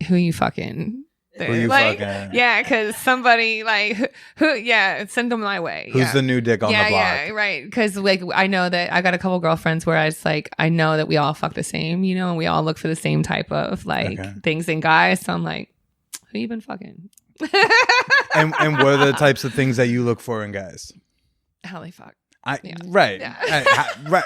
S1: who you fucking? Like, because somebody like send them my way.
S2: Who's the new dick on the block?
S1: Yeah, right. Because like I know that I got a couple girlfriends where I know that we all fuck the same, and we all look for the same type of like things in guys. So I'm like, who you been fucking?
S2: and what are the types of things that you look for in guys?
S1: How they fuck.
S2: Right. Right.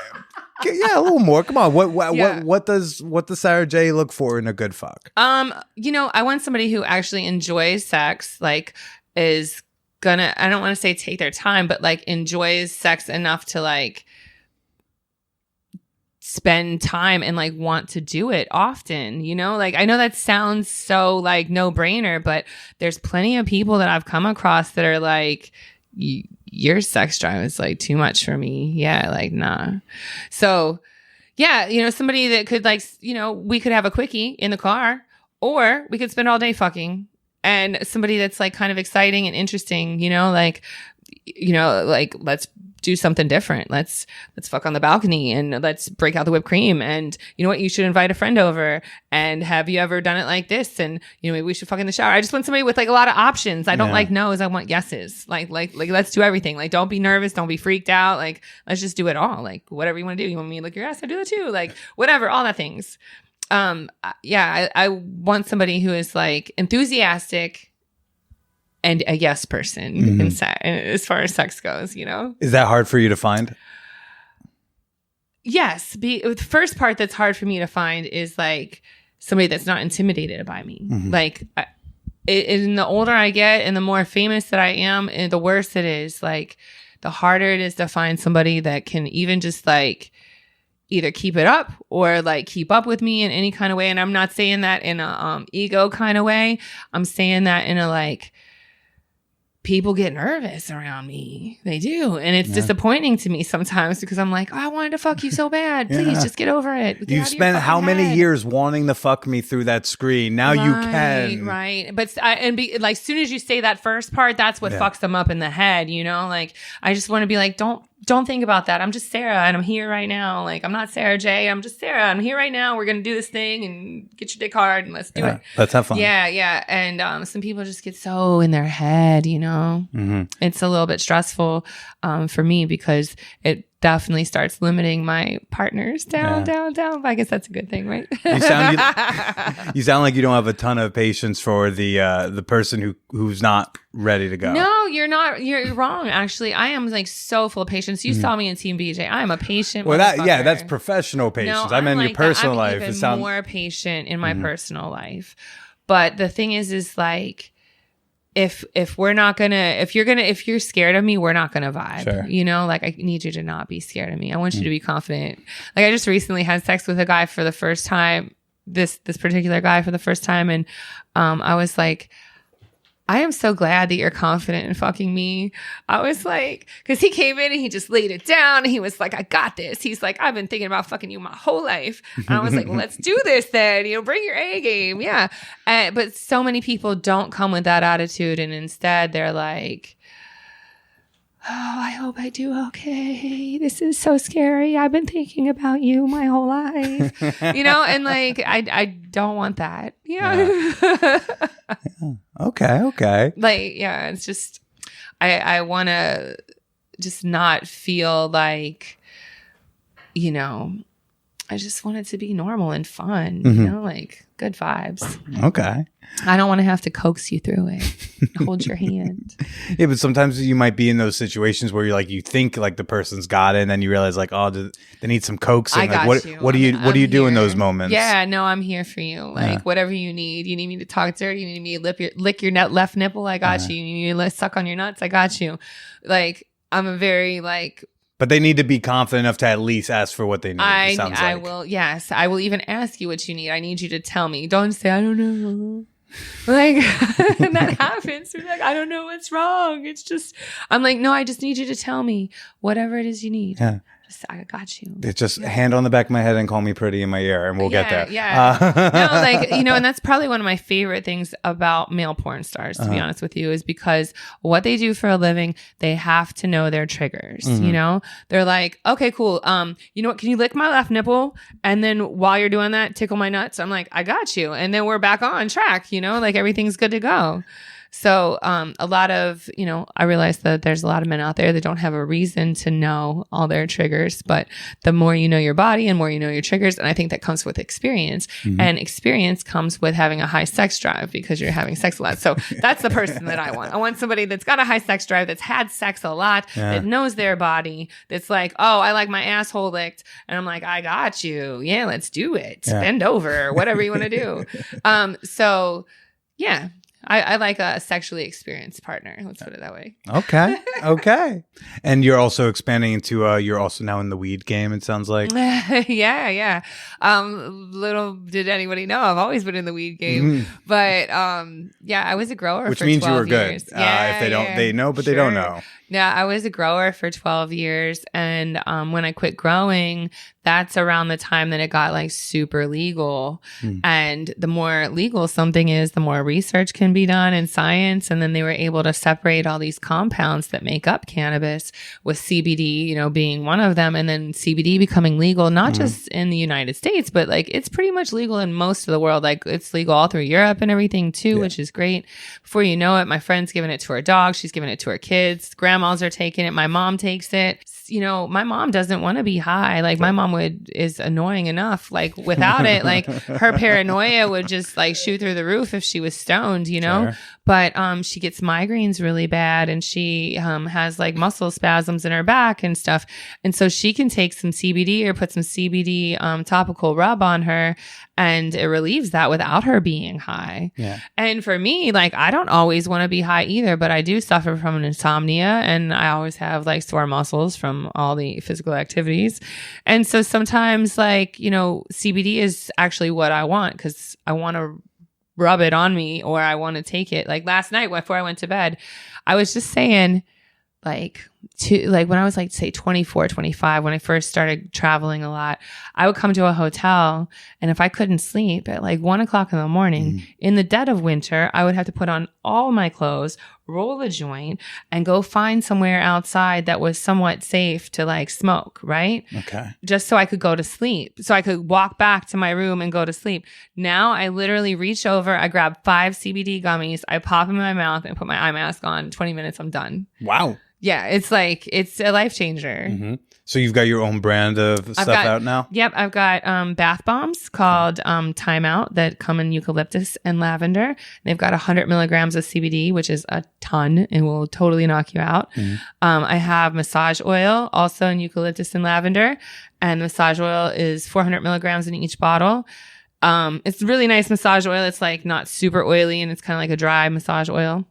S2: Yeah, a little more. Come on. What does Sarah J look for in a good fuck?
S1: I want somebody who actually enjoys sex, like is gonna, I don't want to say take their time, but like enjoys sex enough to like spend time and like want to do it often, like I know that sounds so like no brainer, but there's plenty of people that I've come across that are like, your sex drive is like too much for me. Yeah, like nah. So yeah, somebody that could like, we could have a quickie in the car, or we could spend all day fucking, and somebody that's like kind of exciting and interesting, like let's do something different. Let's fuck on the balcony and let's break out the whipped cream. And you know what? You should invite a friend over. And have you ever done it like this? And maybe we should fuck in the shower. I just want somebody with like a lot of options. I don't like no's. I want yeses. Like let's do everything. Like don't be nervous. Don't be freaked out. Like let's just do it all. Like whatever you want to do. You want me to lick your ass? I do that too. Like whatever. All the things. I want somebody who is like enthusiastic and a yes person as far as sex goes,
S2: Is that hard for you to find?
S1: Yes. The first part that's hard for me to find is like somebody that's not intimidated by me. Like, and the older I get and the more famous that I am, and the worse it is. Like, the harder it is to find somebody that can even just like either keep it up or like keep up with me in any kind of way. And I'm not saying that in a ego kind of way. I'm saying that in a like, people get nervous around me. They do. And it's disappointing to me sometimes because I'm like, oh, I wanted to fuck you so bad. Please just get over it.
S2: You've spent how many years wanting to fuck me through that screen. Now you can.
S1: Right. But like, as soon as you say that first part, that's what fucks them up in the head, Like, I just want to be like, don't think about that. I'm just Sarah and I'm here right now. Like, I'm not Sarah J. I'm just Sarah. I'm here right now. We're going to do this thing and get your dick hard and let's do it.
S2: Let's have fun.
S1: Yeah. And some people just get so in their head, It's a little bit stressful for me because definitely starts limiting my partners down. But I guess that's a good thing, right?
S2: You sound like you don't have a ton of patience for the person who's not ready to go.
S1: No, you're not. You're wrong. Actually, I am like so full of patience. You saw me in Team BJ. I am a patient.
S2: Well,
S1: motherfucker.
S2: that's professional patience.
S1: No,
S2: I meant
S1: I'm
S2: your personal
S1: I'm
S2: life.
S1: Even more patient in my personal life. But the thing is like, if you're scared of me, we're not gonna vibe.
S2: Sure.
S1: You know, like I need you to not be scared of me. I want you to be confident. Like I just recently had sex with a guy for the first time. This particular guy for the first time, and I was like, I am so glad that you're confident in fucking me. I was like, because he came in and he just laid it down. And he was like, I got this. He's like, I've been thinking about fucking you my whole life. And I was like, well, let's do this then. You know, bring your A game. Yeah. But so many people don't come with that attitude. And instead they're like, oh, I hope I do okay. This is so scary. I've been thinking about you my whole life. You know, and like, I don't want that. Yeah.
S2: Okay.
S1: Like, yeah, it's just, I want to just not feel like, you know, I just want it to be normal and fun, you know, like good vibes.
S2: Okay.
S1: I don't want to have to coax you through it. Hold your hand.
S2: Yeah, but sometimes you might be in those situations where you're like, you think like the person's got it, and then you realize like, oh, they need some coaxing.
S1: I got
S2: like,
S1: you.
S2: What do you do in those moments?
S1: Yeah, no, I'm here for you. Like whatever you need. You need me to talk dirty. You need me to lick your left nipple. I got you. You need me to suck on your nuts. I got you. Like I'm a very like.
S2: But they need to be confident enough to at least ask for what they need.
S1: I will. Yes, I will even ask you what you need. I need you to tell me. Don't say I don't know. Like that happens. We're like, I don't know what's wrong. It's just, I'm like, no, I just need you to tell me whatever it is you need.
S2: Yeah.
S1: I got you.
S2: It's just hand on the back of my head and call me pretty in my ear, and we'll get there.
S1: Yeah. No, like, you know, and that's probably one of my favorite things about male porn stars, to be honest with you, is because what they do for a living, they have to know their triggers. You know, they're like, okay, cool. You know what? Can you lick my left nipple? And then while you're doing that, tickle my nuts. I'm like, I got you. And then we're back on track, you know, like everything's good to go. So a lot of, you know, I realize that there's a lot of men out there that don't have a reason to know all their triggers, but the more you know your body and more you know your triggers, and I think that comes with experience, and experience comes with having a high sex drive because you're having sex a lot. So that's the person that I want. I want somebody that's got a high sex drive, that's had sex a lot, that knows their body, that's like, oh, I like my asshole licked. And I'm like, I got you. Yeah, let's do it. Bend over, whatever you want to do. So yeah. I like a sexually experienced partner. Let's put it that way.
S2: Okay. And you're also expanding into, you're also now in the weed game, it sounds like.
S1: Yeah. Little did anybody know, I've always been in the weed game. But yeah, I was a grower
S2: Which
S1: for 12
S2: means you were
S1: years.
S2: good. If they don't, they know, but they don't know.
S1: Yeah, I was a grower for 12 years. And when I quit growing, that's around the time that it got like super legal. And the more legal something is, the more research can be done in science. And then they were able to separate all these compounds that make up cannabis, with CBD, you know, being one of them. And then CBD becoming legal, not just in the United States, but like it's pretty much legal in most of the world. Like it's legal all through Europe and everything too, which is great. Before you know it, my friend's giving it to her dog. She's giving it to her kids. Grandmas are taking it. My mom takes it. You know, my mom doesn't want to be high. Like my mom is annoying enough. Like without it, like her paranoia would just like shoot through the roof if she was stoned, you know?
S2: Sure.
S1: But she gets migraines really bad, and she has like muscle spasms in her back and stuff. And so she can take some CBD or put some CBD topical rub on her, and it relieves that without her being high. Yeah. And for me, like I don't always want to be high either, but I do suffer from an insomnia, and I always have like sore muscles from all the physical activities. And so sometimes like, you know, CBD is actually what I want, because I want to rub it on me, or I want to take it. Like last night before I went to bed, I was just saying like when I was like say 24, 25, when I first started traveling a lot, I would come to a hotel, and if I couldn't sleep at like 1:00 in the morning in the dead of winter, I would have to put on all my clothes, roll a joint, and go find somewhere outside that was somewhat safe to like smoke, right? Okay. Just so I could go to sleep. So I could walk back to my room and go to sleep. Now I literally reach over, I grab 5 CBD gummies, I pop them in my mouth and put my eye mask on. 20 minutes, I'm done.
S2: Wow.
S1: Yeah, it's like it's a life changer.
S2: Mm-hmm. So you've got your own brand of stuff out now?
S1: Yep, I've got bath bombs called Time Out that come in eucalyptus and lavender. They've got 100 milligrams of CBD, which is a ton and will totally knock you out.
S2: Mm-hmm.
S1: I have massage oil also in eucalyptus and lavender, and massage oil is 400 milligrams in each bottle. It's really nice massage oil. It's like not super oily and it's kind of like a dry massage oil.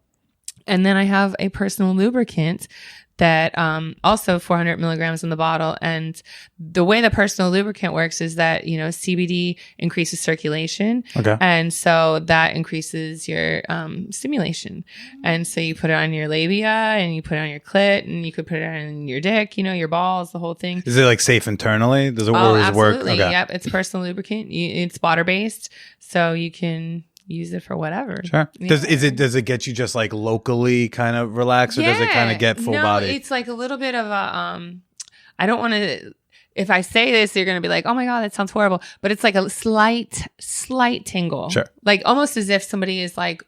S1: And then I have a personal lubricant that also 400 milligrams in the bottle. And the way the personal lubricant works is that, CBD increases circulation.
S2: Okay.
S1: And so that increases your stimulation. And so you put it on your labia and you put it on your clit and you could put it on your dick, your balls, the whole thing.
S2: Is it like safe internally? Does it
S1: Oh,
S2: work?
S1: absolutely.
S2: Okay.
S1: Yep. It's personal lubricant. It's water based. So you can use it for whatever.
S2: Sure.
S1: Yeah.
S2: Does it get you just like locally kind of relaxed, or does it kind of get full body?
S1: It's like a little bit of a I don't want to, if I say this you're going to be like, "Oh my god, that sounds horrible." But it's like a slight tingle.
S2: Sure.
S1: Like almost as if somebody is like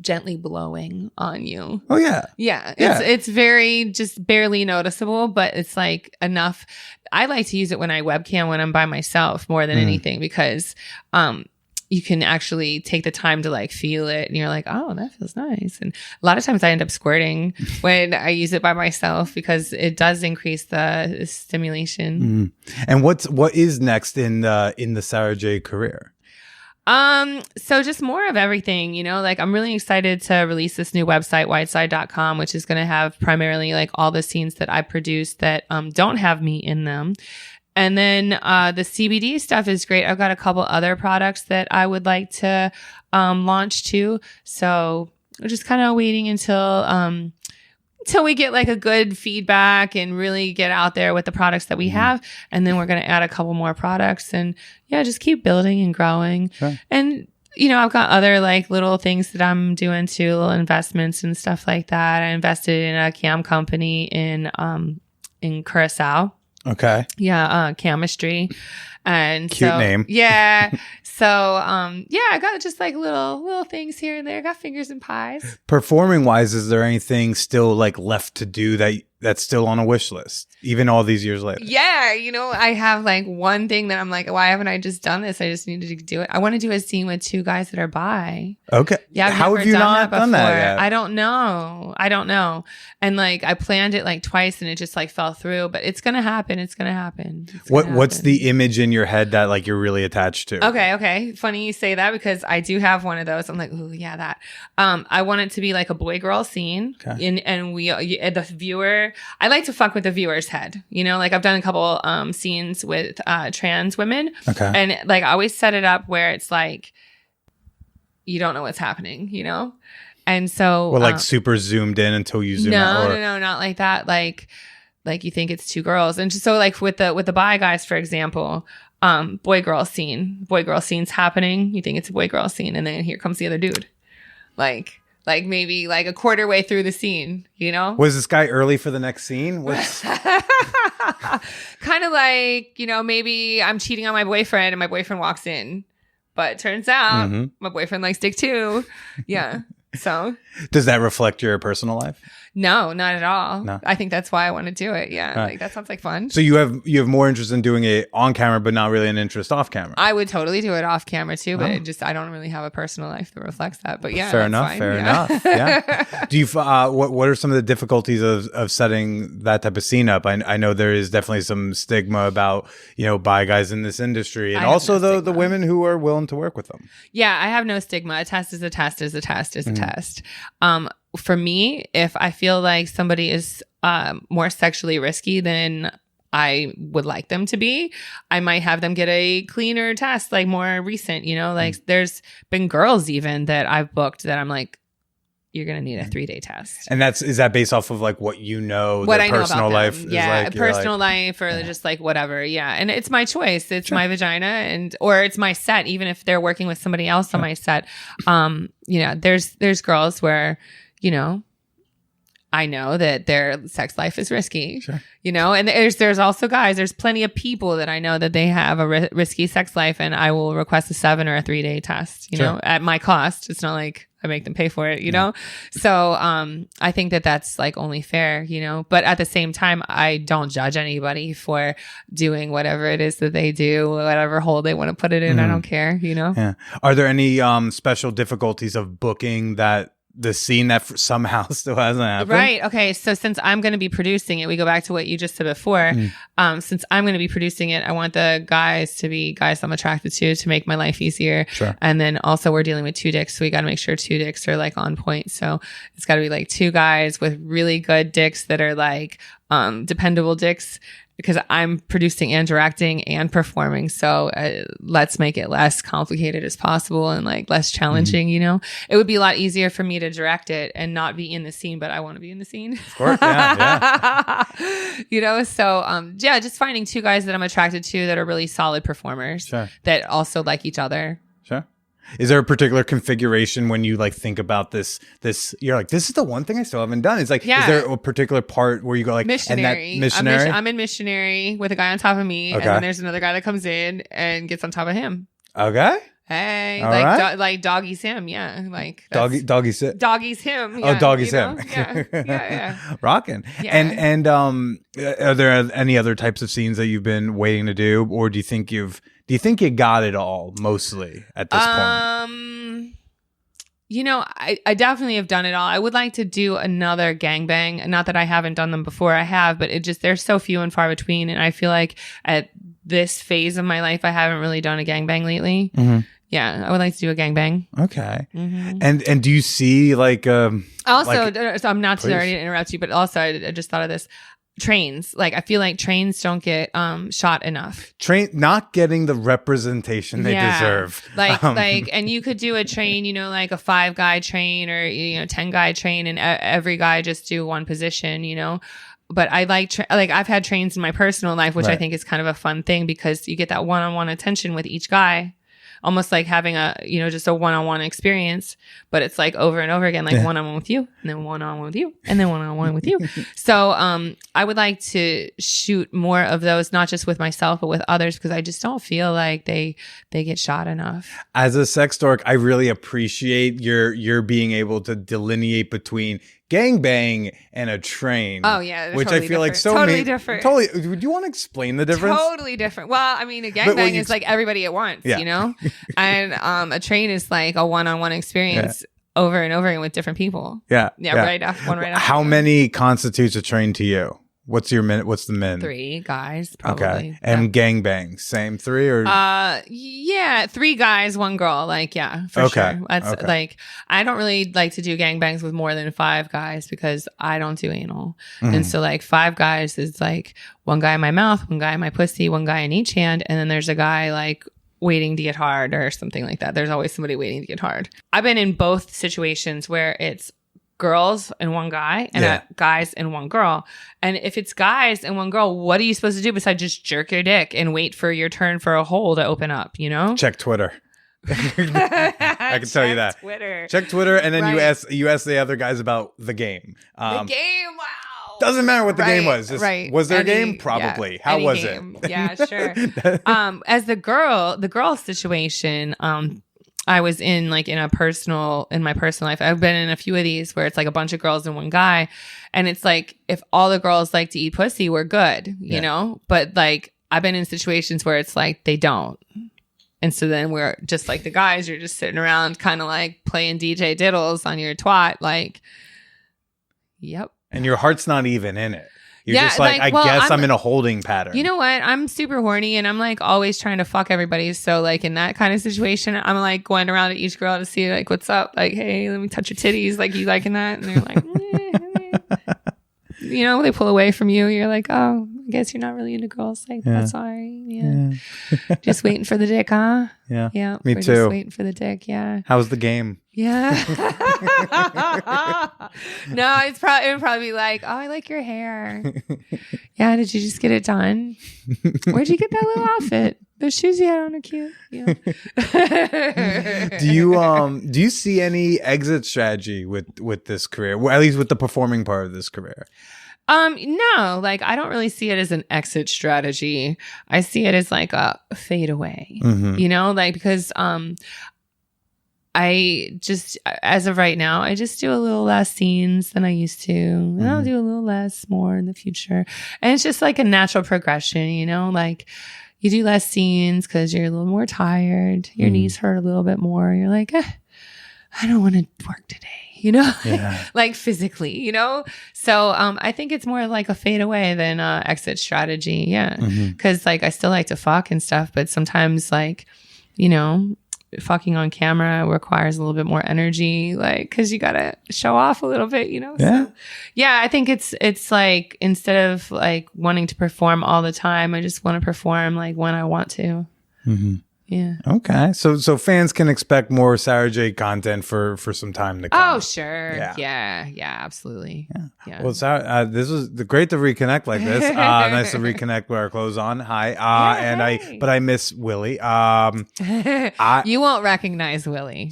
S1: gently blowing on you.
S2: Oh yeah.
S1: Yeah.
S2: Yeah.
S1: It's very just barely noticeable, but it's like enough. I like to use it when I webcam when I'm by myself more than anything, because you can actually take the time to like feel it and you're like, oh, that feels nice. And a lot of times I end up squirting when I use it by myself because it does increase the stimulation.
S2: And what is next in the Sara J career?
S1: So just more of everything, like I'm really excited to release this new website, whiteside.com, which is going to have primarily like all the scenes that I produce that don't have me in them. And then the CBD stuff is great. I've got a couple other products that I would like to launch too. So we're just kind of waiting until we get like a good feedback and really get out there with the products that we have. And then we're going to add a couple more products and just keep building and growing. Sure. And I've got other like little things that I'm doing too, little investments and stuff like that. I invested in a cam company in Curacao.
S2: Okay.
S1: Yeah, chemistry. And
S2: cute name.
S1: Yeah. So I got just like little things here and there. I got fingers and pies.
S2: Performing wise, is there anything still like left to do that's still on a wish list, even all these years later?
S1: Yeah, I have like one thing that I'm like, why haven't I just done this? I just needed to do it. I want to do a scene with two guys that are bi.
S2: Okay.
S1: Yeah.
S2: How have you not done that yet?
S1: I don't know. And like I planned it like twice and it just like fell through, but it's gonna happen. What's
S2: the image in your head that like you're really attached to?
S1: Okay. Funny you say that because I do have one of those. I'm like, ooh, yeah, that. I want it to be like a boy-girl scene. Okay. And the viewer, I like to fuck with the viewer's head. Like I've done a couple scenes with trans women. Okay. And like I always set it up where it's like you don't know what's happening, And so
S2: like super zoomed in until you zoom out.
S1: No, not like that. Like you think it's two girls. And so like with the bi guys, for example, boy-girl scene's happening. You think it's a boy-girl scene. And then here comes the other dude. Like maybe like a quarter way through the scene,
S2: Was this guy early for the next scene?
S1: Kind of like, maybe I'm cheating on my boyfriend and my boyfriend walks in. But it turns out my boyfriend likes dick too. Yeah. So. Does
S2: that reflect your personal life?
S1: No, not at all.
S2: No.
S1: I think that's why I want to do it. Yeah. Like that sounds like fun.
S2: So you have more interest in doing it on camera, but not really an interest off camera.
S1: I would totally do it off camera too, but I don't really have a personal life that reflects that. But yeah.
S2: Fair enough. Yeah. Do you, what are some of the difficulties of setting that type of scene up? I know there is definitely some stigma about, bi guys in this industry, and also the women who are willing to work with them.
S1: Yeah. I have no stigma. A test is a test is a test is a test. For me, if I feel like somebody is more sexually risky than I would like them to be, I might have them get a cleaner test, like more recent, like there's been girls even that I've booked that I'm like, you're going to need a 3-day test.
S2: And is that based off of like what
S1: what
S2: their
S1: I know
S2: personal
S1: about
S2: life
S1: them.
S2: is
S1: yeah,
S2: like?
S1: Personal life or just like whatever. Yeah. And it's my choice. It's my vagina or it's my set, even if they're working with somebody else on my set. There's girls where, I know that their sex life is risky,
S2: Sure.
S1: you know, and there's also guys, there's plenty of people that I know that they have a risky sex life, and I will request a 7 or a 3-day test, you
S2: Sure.
S1: know, at my cost. It's not like I make them pay for it, you know? So, I think that that's like only fair, you know, but at the same time, I don't judge anybody for doing whatever it is that they do, whatever hole they want to put it in. I don't care, you know?
S2: Yeah. Are there any special difficulties of booking the scene that somehow still hasn't happened?
S1: Right. Okay. So since I'm going to be producing it, we go back to what you just said before. Since I'm going to be producing it, I want the guys to be guys I'm attracted to make my life easier.
S2: Sure.
S1: And then also we're dealing with 2 dicks. So we got to make sure 2 dicks are like on point. So it's got to be like 2 guys with really good dicks that are like dependable dicks, because I'm producing and directing and performing. So let's make it less complicated as possible and like less challenging, you know? It would be a lot easier for me to direct it and not be in the scene, but I want to be in the scene.
S2: Of course. Yeah.
S1: You know? So, yeah, just finding 2 guys that I'm attracted to that are really solid performers
S2: Sure.
S1: that also like each other.
S2: Sure. Is there a particular configuration when you like think about this, you're like, this is the one thing I still haven't done? It's like,
S1: Yeah.
S2: is there a particular part where you go like,
S1: Missionary.
S2: and that missionary?
S1: I'm in missionary with a guy on top of me.
S2: Okay.
S1: And then there's another guy that comes in and gets on top of him.
S2: Okay.
S1: Hey,
S2: All
S1: like
S2: right.
S1: like doggy's him, yeah. Like that's-
S2: Doggy sit.
S1: doggy's him.
S2: Oh,
S1: Yeah,
S2: doggy's
S1: you know?
S2: him.
S1: Yeah.
S2: Rocking.
S1: Yeah.
S2: And are there any other types of scenes that you've been waiting to do, or do you think you got it all mostly at this point?
S1: You know, I definitely have done it all. I would like to do another gangbang. Not that I haven't done them before. I have, but they're so few and far between. And I feel like at this phase of my life, I haven't really done a gangbang lately.
S2: Mm-hmm.
S1: Yeah, I would like to do a gangbang.
S2: Okay.
S1: Mm-hmm.
S2: And do you see like
S1: Also,
S2: like-
S1: so I'm not
S2: Please.
S1: sorry to interrupt you, but also I just thought of this. Trains, like I feel like trains don't get shot enough.
S2: not getting the representation they deserve?
S1: Like and you could do a train, you know, like a 5-guy train or 10-guy train, and every guy just do one position, you know. But I like I've had trains in my personal life, which I
S2: Right.
S1: think is kind of a fun thing because you get that one-on-one attention with each guy. Almost like having just a one-on-one experience, but it's like over and over again, like one-on-one with you, and then one-on-one with you, and then one-on-one with you. So I would like to shoot more of those, not just with myself, but with others, because I just don't feel like they get shot enough.
S2: As a sex dork, I really appreciate your being able to delineate between gangbang and a train.
S1: Oh yeah, they're
S2: which
S1: totally
S2: I feel like
S1: different.
S2: so
S1: totally
S2: many,
S1: different.
S2: Totally. Would you want to explain the difference?
S1: Totally different. Well, I mean, a
S2: when
S1: gangbang
S2: you
S1: is like everybody at once,
S2: Yeah.
S1: you know, and a train is like a one-on-one experience over and over again with different people.
S2: Yeah.
S1: Right after one. Right after
S2: How
S1: one.
S2: many constitutes a train to you? What's your min? What's the min?
S1: 3 guys, probably.
S2: Okay. And gangbang, same 3 or?
S1: Yeah, 3 guys, 1 girl. Like, yeah, for
S2: Okay.
S1: sure. That's
S2: Okay.
S1: like, I don't really like to do gangbangs with more than 5 guys because I don't do anal.
S2: Mhm.
S1: And so, like, 5 guys is like 1 guy in my mouth, 1 guy in my pussy, 1 guy in each hand, and then there's a guy like waiting to get hard or something like that. There's always somebody waiting to get hard. I've been in both situations where it's girls and 1 guy and guys and 1 girl. And if it's guys and 1 girl, what are you supposed to do besides just jerk your dick and wait for your turn for a hole to open up, you know?
S2: Check Twitter. I can tell you that.
S1: Twitter.
S2: Check Twitter, and then
S1: Right.
S2: you ask the other guys about the game.
S1: The game, wow.
S2: Doesn't matter what the game
S1: Right,
S2: was. Just,
S1: right.
S2: was there a
S1: Any-
S2: game? Probably.
S1: yeah,
S2: How
S1: any
S2: was
S1: game.
S2: it?
S1: Yeah, sure. As the girl situation, I was in my personal life. I've been in a few of these where it's like a bunch of girls and 1 guy. And it's like, if all the girls like to eat pussy, we're good, you know? But like, I've been in situations where it's like, they don't. And so then we're just like the guys, you're just sitting around kind of like playing DJ diddles on your twat. Like, yep.
S2: And your heart's not even in it. You're
S1: Yeah,
S2: just like,
S1: like,
S2: I
S1: well,
S2: guess I'm
S1: I'm
S2: in a holding pattern.
S1: You know what? I'm super horny and I'm like always trying to fuck everybody. So like in that kind of situation, I'm like going around to each girl to see like, what's up? Like, hey, let me touch your titties. Like, you liking that? And they're like, you know, they pull away from you. You're like, oh, I guess you're not really into girls like that. Sorry. Yeah. Just waiting for the dick, huh?
S2: Yeah.
S1: Yeah.
S2: Me
S1: we're
S2: too.
S1: Just waiting for the dick. Yeah.
S2: How's the game?
S1: Yeah. No, it would probably be like, oh, I like your hair. Yeah, did you just get it done? Where'd you get that little outfit? Those shoes you had on are cute. Yeah.
S2: Do you see any exit strategy with this career? Well, at least with the performing part of this career?
S1: No, like I don't really see it as an exit strategy. I see it as like a fade away. You know, like because I just, as of right now, I just do a little less scenes than I used to. And I'll do a little less more in the future. And it's just like a natural progression, you know, like you do less scenes because you're a little more tired. Your knees hurt a little bit more. You're like, I don't want to work today, you know, like physically, you know? So I think it's more like a fade away than exit strategy. Yeah. Because like I still like to fuck and stuff, but sometimes like, you know, fucking on camera requires a little bit more energy, like because you gotta show off a little bit, you know. So, yeah, I think it's like instead of like wanting to perform all the time, I just want to perform like when I want to. Yeah.
S2: Okay. So fans can expect more Sara J content for some time to come.
S1: Oh, sure. Yeah, absolutely. Yeah.
S2: Well, Sara, this was great to reconnect like this. Nice to reconnect with our clothes on. Hi. I miss Willie.
S1: You won't recognize Willie.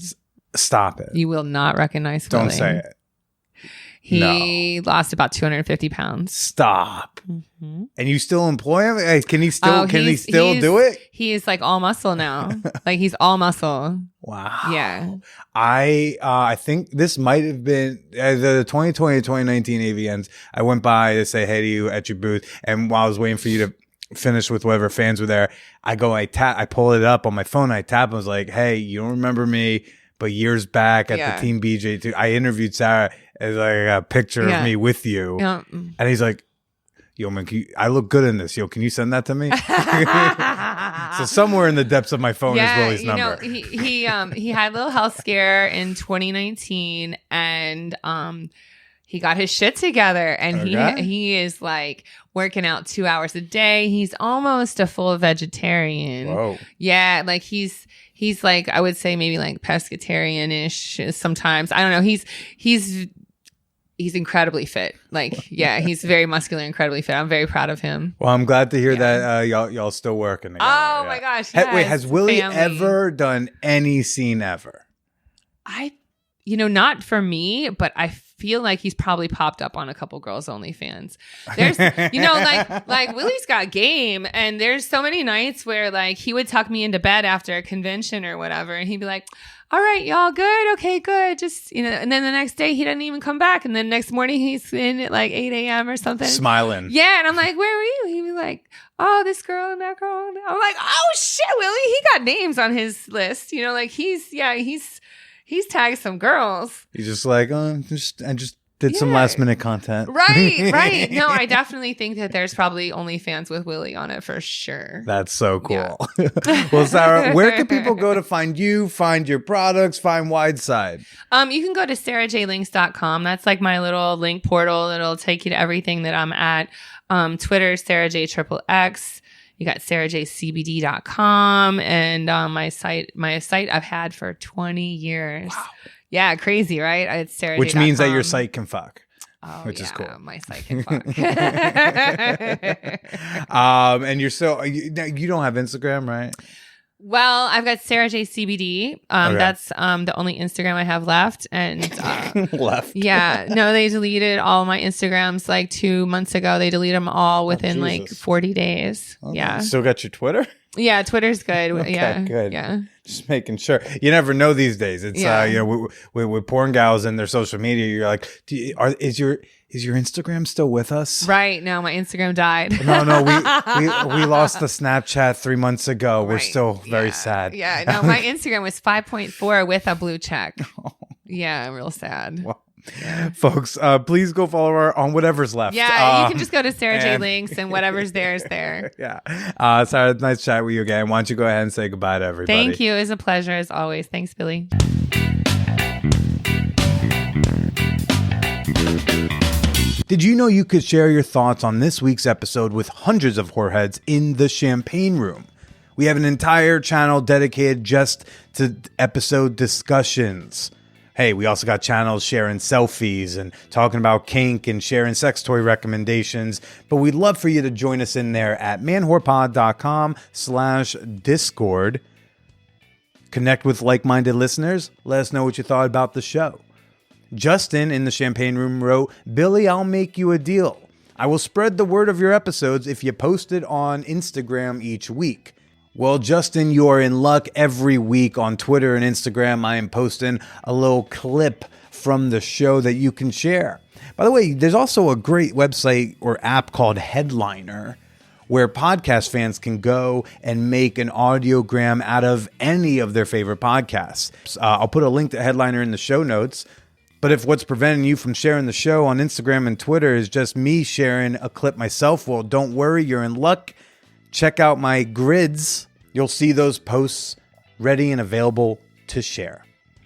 S2: Stop it.
S1: You will not recognize Willie.
S2: Don't say it.
S1: He lost about 250 pounds.
S2: Stop. And you still employ him? Hey, can he still do it?
S1: He is like all muscle now. Like he's all muscle.
S2: Wow.
S1: Yeah.
S2: I think this might have been the 2020-2019 AVNs. I went by to say hey to you at your booth, and while I was waiting for you to finish with whatever fans were there, I pull it up on my phone, I tap, and I was like, hey, you don't remember me, but years back at the Team BJ2, I interviewed Sara as like a picture of me with you. Yeah. And he's like, yo, man, I look good in this. Yo, can you send that to me? So somewhere in the depths of my phone is Willie's number.
S1: He had a little health scare in 2019, and he got his shit together, and he is like working out 2 hours a day. He's almost a full vegetarian. Whoa. Yeah, like he's like, I would say maybe like pescatarian-ish sometimes. I don't know. He's incredibly fit. Like, yeah, he's very muscular, incredibly fit. I'm very proud of him.
S2: Well, I'm glad to hear that y'all still working together.
S1: Oh my gosh. Yes.
S2: Wait, has Willie ever done any scene ever?
S1: Not for me, but I feel like he's probably popped up on a couple Girls Only fans. There's, like Willie's got game, and there's so many nights where like he would tuck me into bed after a convention or whatever, and he'd be like, all right, y'all good? Okay, good. Just, and then the next day he doesn't even come back. And then next morning he's in at like 8 a.m. or something.
S2: Smiling.
S1: Yeah. And I'm like, where were you? He'd be like, oh, this girl and that girl. I'm like, oh shit, Willie. He got names on his list. Like he's tagged some girls.
S2: He's just like, I just did some last minute content.
S1: Right. No, I definitely think that there's probably OnlyFans with Willie on it for sure.
S2: That's so cool. Yeah. Well, Sara, where can people go to find you, find your products, find Wideside?
S1: You can go to sarajlinks.com. That's like my little link portal. It'll take you to everything that I'm at. Twitter, SarahJXXX. You got sarajcbd.com, and my site I've had for 20 years. Wow. Yeah, crazy, right? It's Sarah.
S2: Which means that your site can fuck.
S1: Oh,
S2: which is cool.
S1: My site can fuck.
S2: And you're you don't have Instagram, right?
S1: Well, I've got Sara J CBD. Okay. That's the only Instagram I have left. And
S2: left.
S1: Yeah. No, they deleted all my Instagrams like 2 months ago. They deleted them all within like 40 days. Okay. Yeah.
S2: Still got your Twitter?
S1: Yeah, Twitter's good.
S2: Okay,
S1: yeah,
S2: good.
S1: Yeah,
S2: just making sure. You never know these days. It's with porn gals and their social media. You're like, is your Instagram still with us?
S1: Right. No, my Instagram died.
S2: No, we lost the Snapchat 3 months ago. Right. We're still very sad.
S1: Yeah. No, my Instagram was 5.4 with a blue check. Yeah, real sad.
S2: Well, folks, please go follow her on whatever's left.
S1: Yeah, you can just go to Sara J Links, and whatever's there is there.
S2: Yeah. Sara, nice chat with you again. Why don't you go ahead and say goodbye to everybody?
S1: Thank you. It was a pleasure as always. Thanks, Billy.
S2: Did you know you could share your thoughts on this week's episode with hundreds of whoreheads in the Champagne Room? We have an entire channel dedicated just to episode discussions. Hey, we also got channels sharing selfies and talking about kink and sharing sex toy recommendations. But we'd love for you to join us in there at manwhorepod.com/Discord. Connect with like-minded listeners. Let us know what you thought about the show. Justin in the Champagne Room wrote, Billy, I'll make you a deal. I will spread the word of your episodes if you post it on Instagram each week. Well, Justin, you are in luck. Every week on Twitter and Instagram, I am posting a little clip from the show that you can share. By the way, there's also a great website or app called Headliner where podcast fans can go and make an audiogram out of any of their favorite podcasts. I'll put a link to Headliner in the show notes. But if what's preventing you from sharing the show on Instagram and Twitter is just me sharing a clip myself, well, don't worry, you're in luck. Check out my grids. You'll see those posts ready and available to share.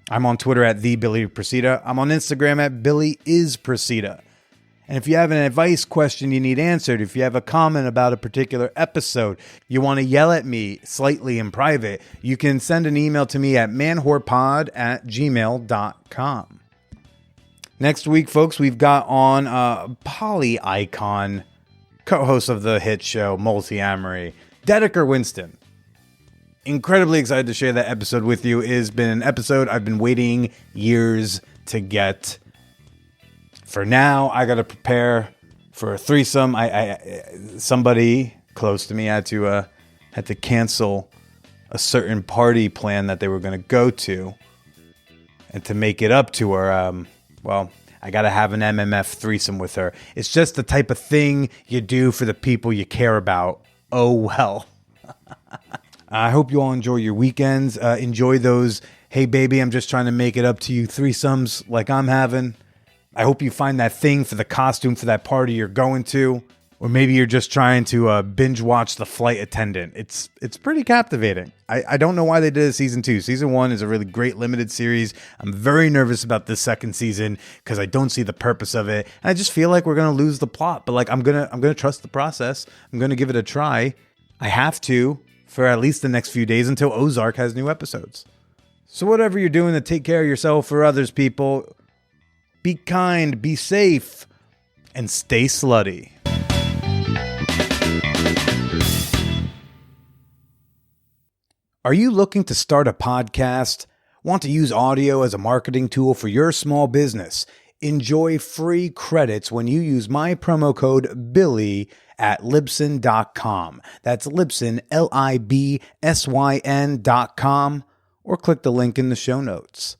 S2: I'm on Twitter at TheBillyPresida. I'm on Instagram at BillyIsPresida. And if you have an advice question you need answered, if you have a comment about a particular episode, you want to yell at me slightly in private, you can send an email to me at manwhorepod@gmail.com. Next week, folks, we've got on Polly Icon, co-host of the hit show Multi-Amory, Dedeker Winston. Incredibly excited to share that episode with you. It has been an episode I've been waiting years to get. For now, I got to prepare for a threesome. Somebody close to me had to cancel a certain party plan that they were going to go to, and to make it up to her, well, I got to have an MMF threesome with her. It's just the type of thing you do for the people you care about. Oh, well. I hope you all enjoy your weekends. Enjoy those, hey, baby, I'm just trying to make it up to you threesomes like I'm having. I hope you find that thing for the costume for that party you're going to. Or maybe you're just trying to binge watch The Flight Attendant. It's pretty captivating. I don't know why they did a season 2. Season 1 is a really great limited series. I'm very nervous about this second season because I don't see the purpose of it. And I just feel like we're gonna lose the plot. But like I'm gonna trust the process. I'm gonna give it a try. I have to for at least the next few days until Ozark has new episodes. So whatever you're doing to take care of yourself or others, people, be kind, be safe, and stay slutty. Are you looking to start a podcast? Want to use audio as a marketing tool for your small business? Enjoy free credits when you use my promo code BILLY at Libsyn.com. That's Libsyn, Libsyn.com, or click the link in the show notes.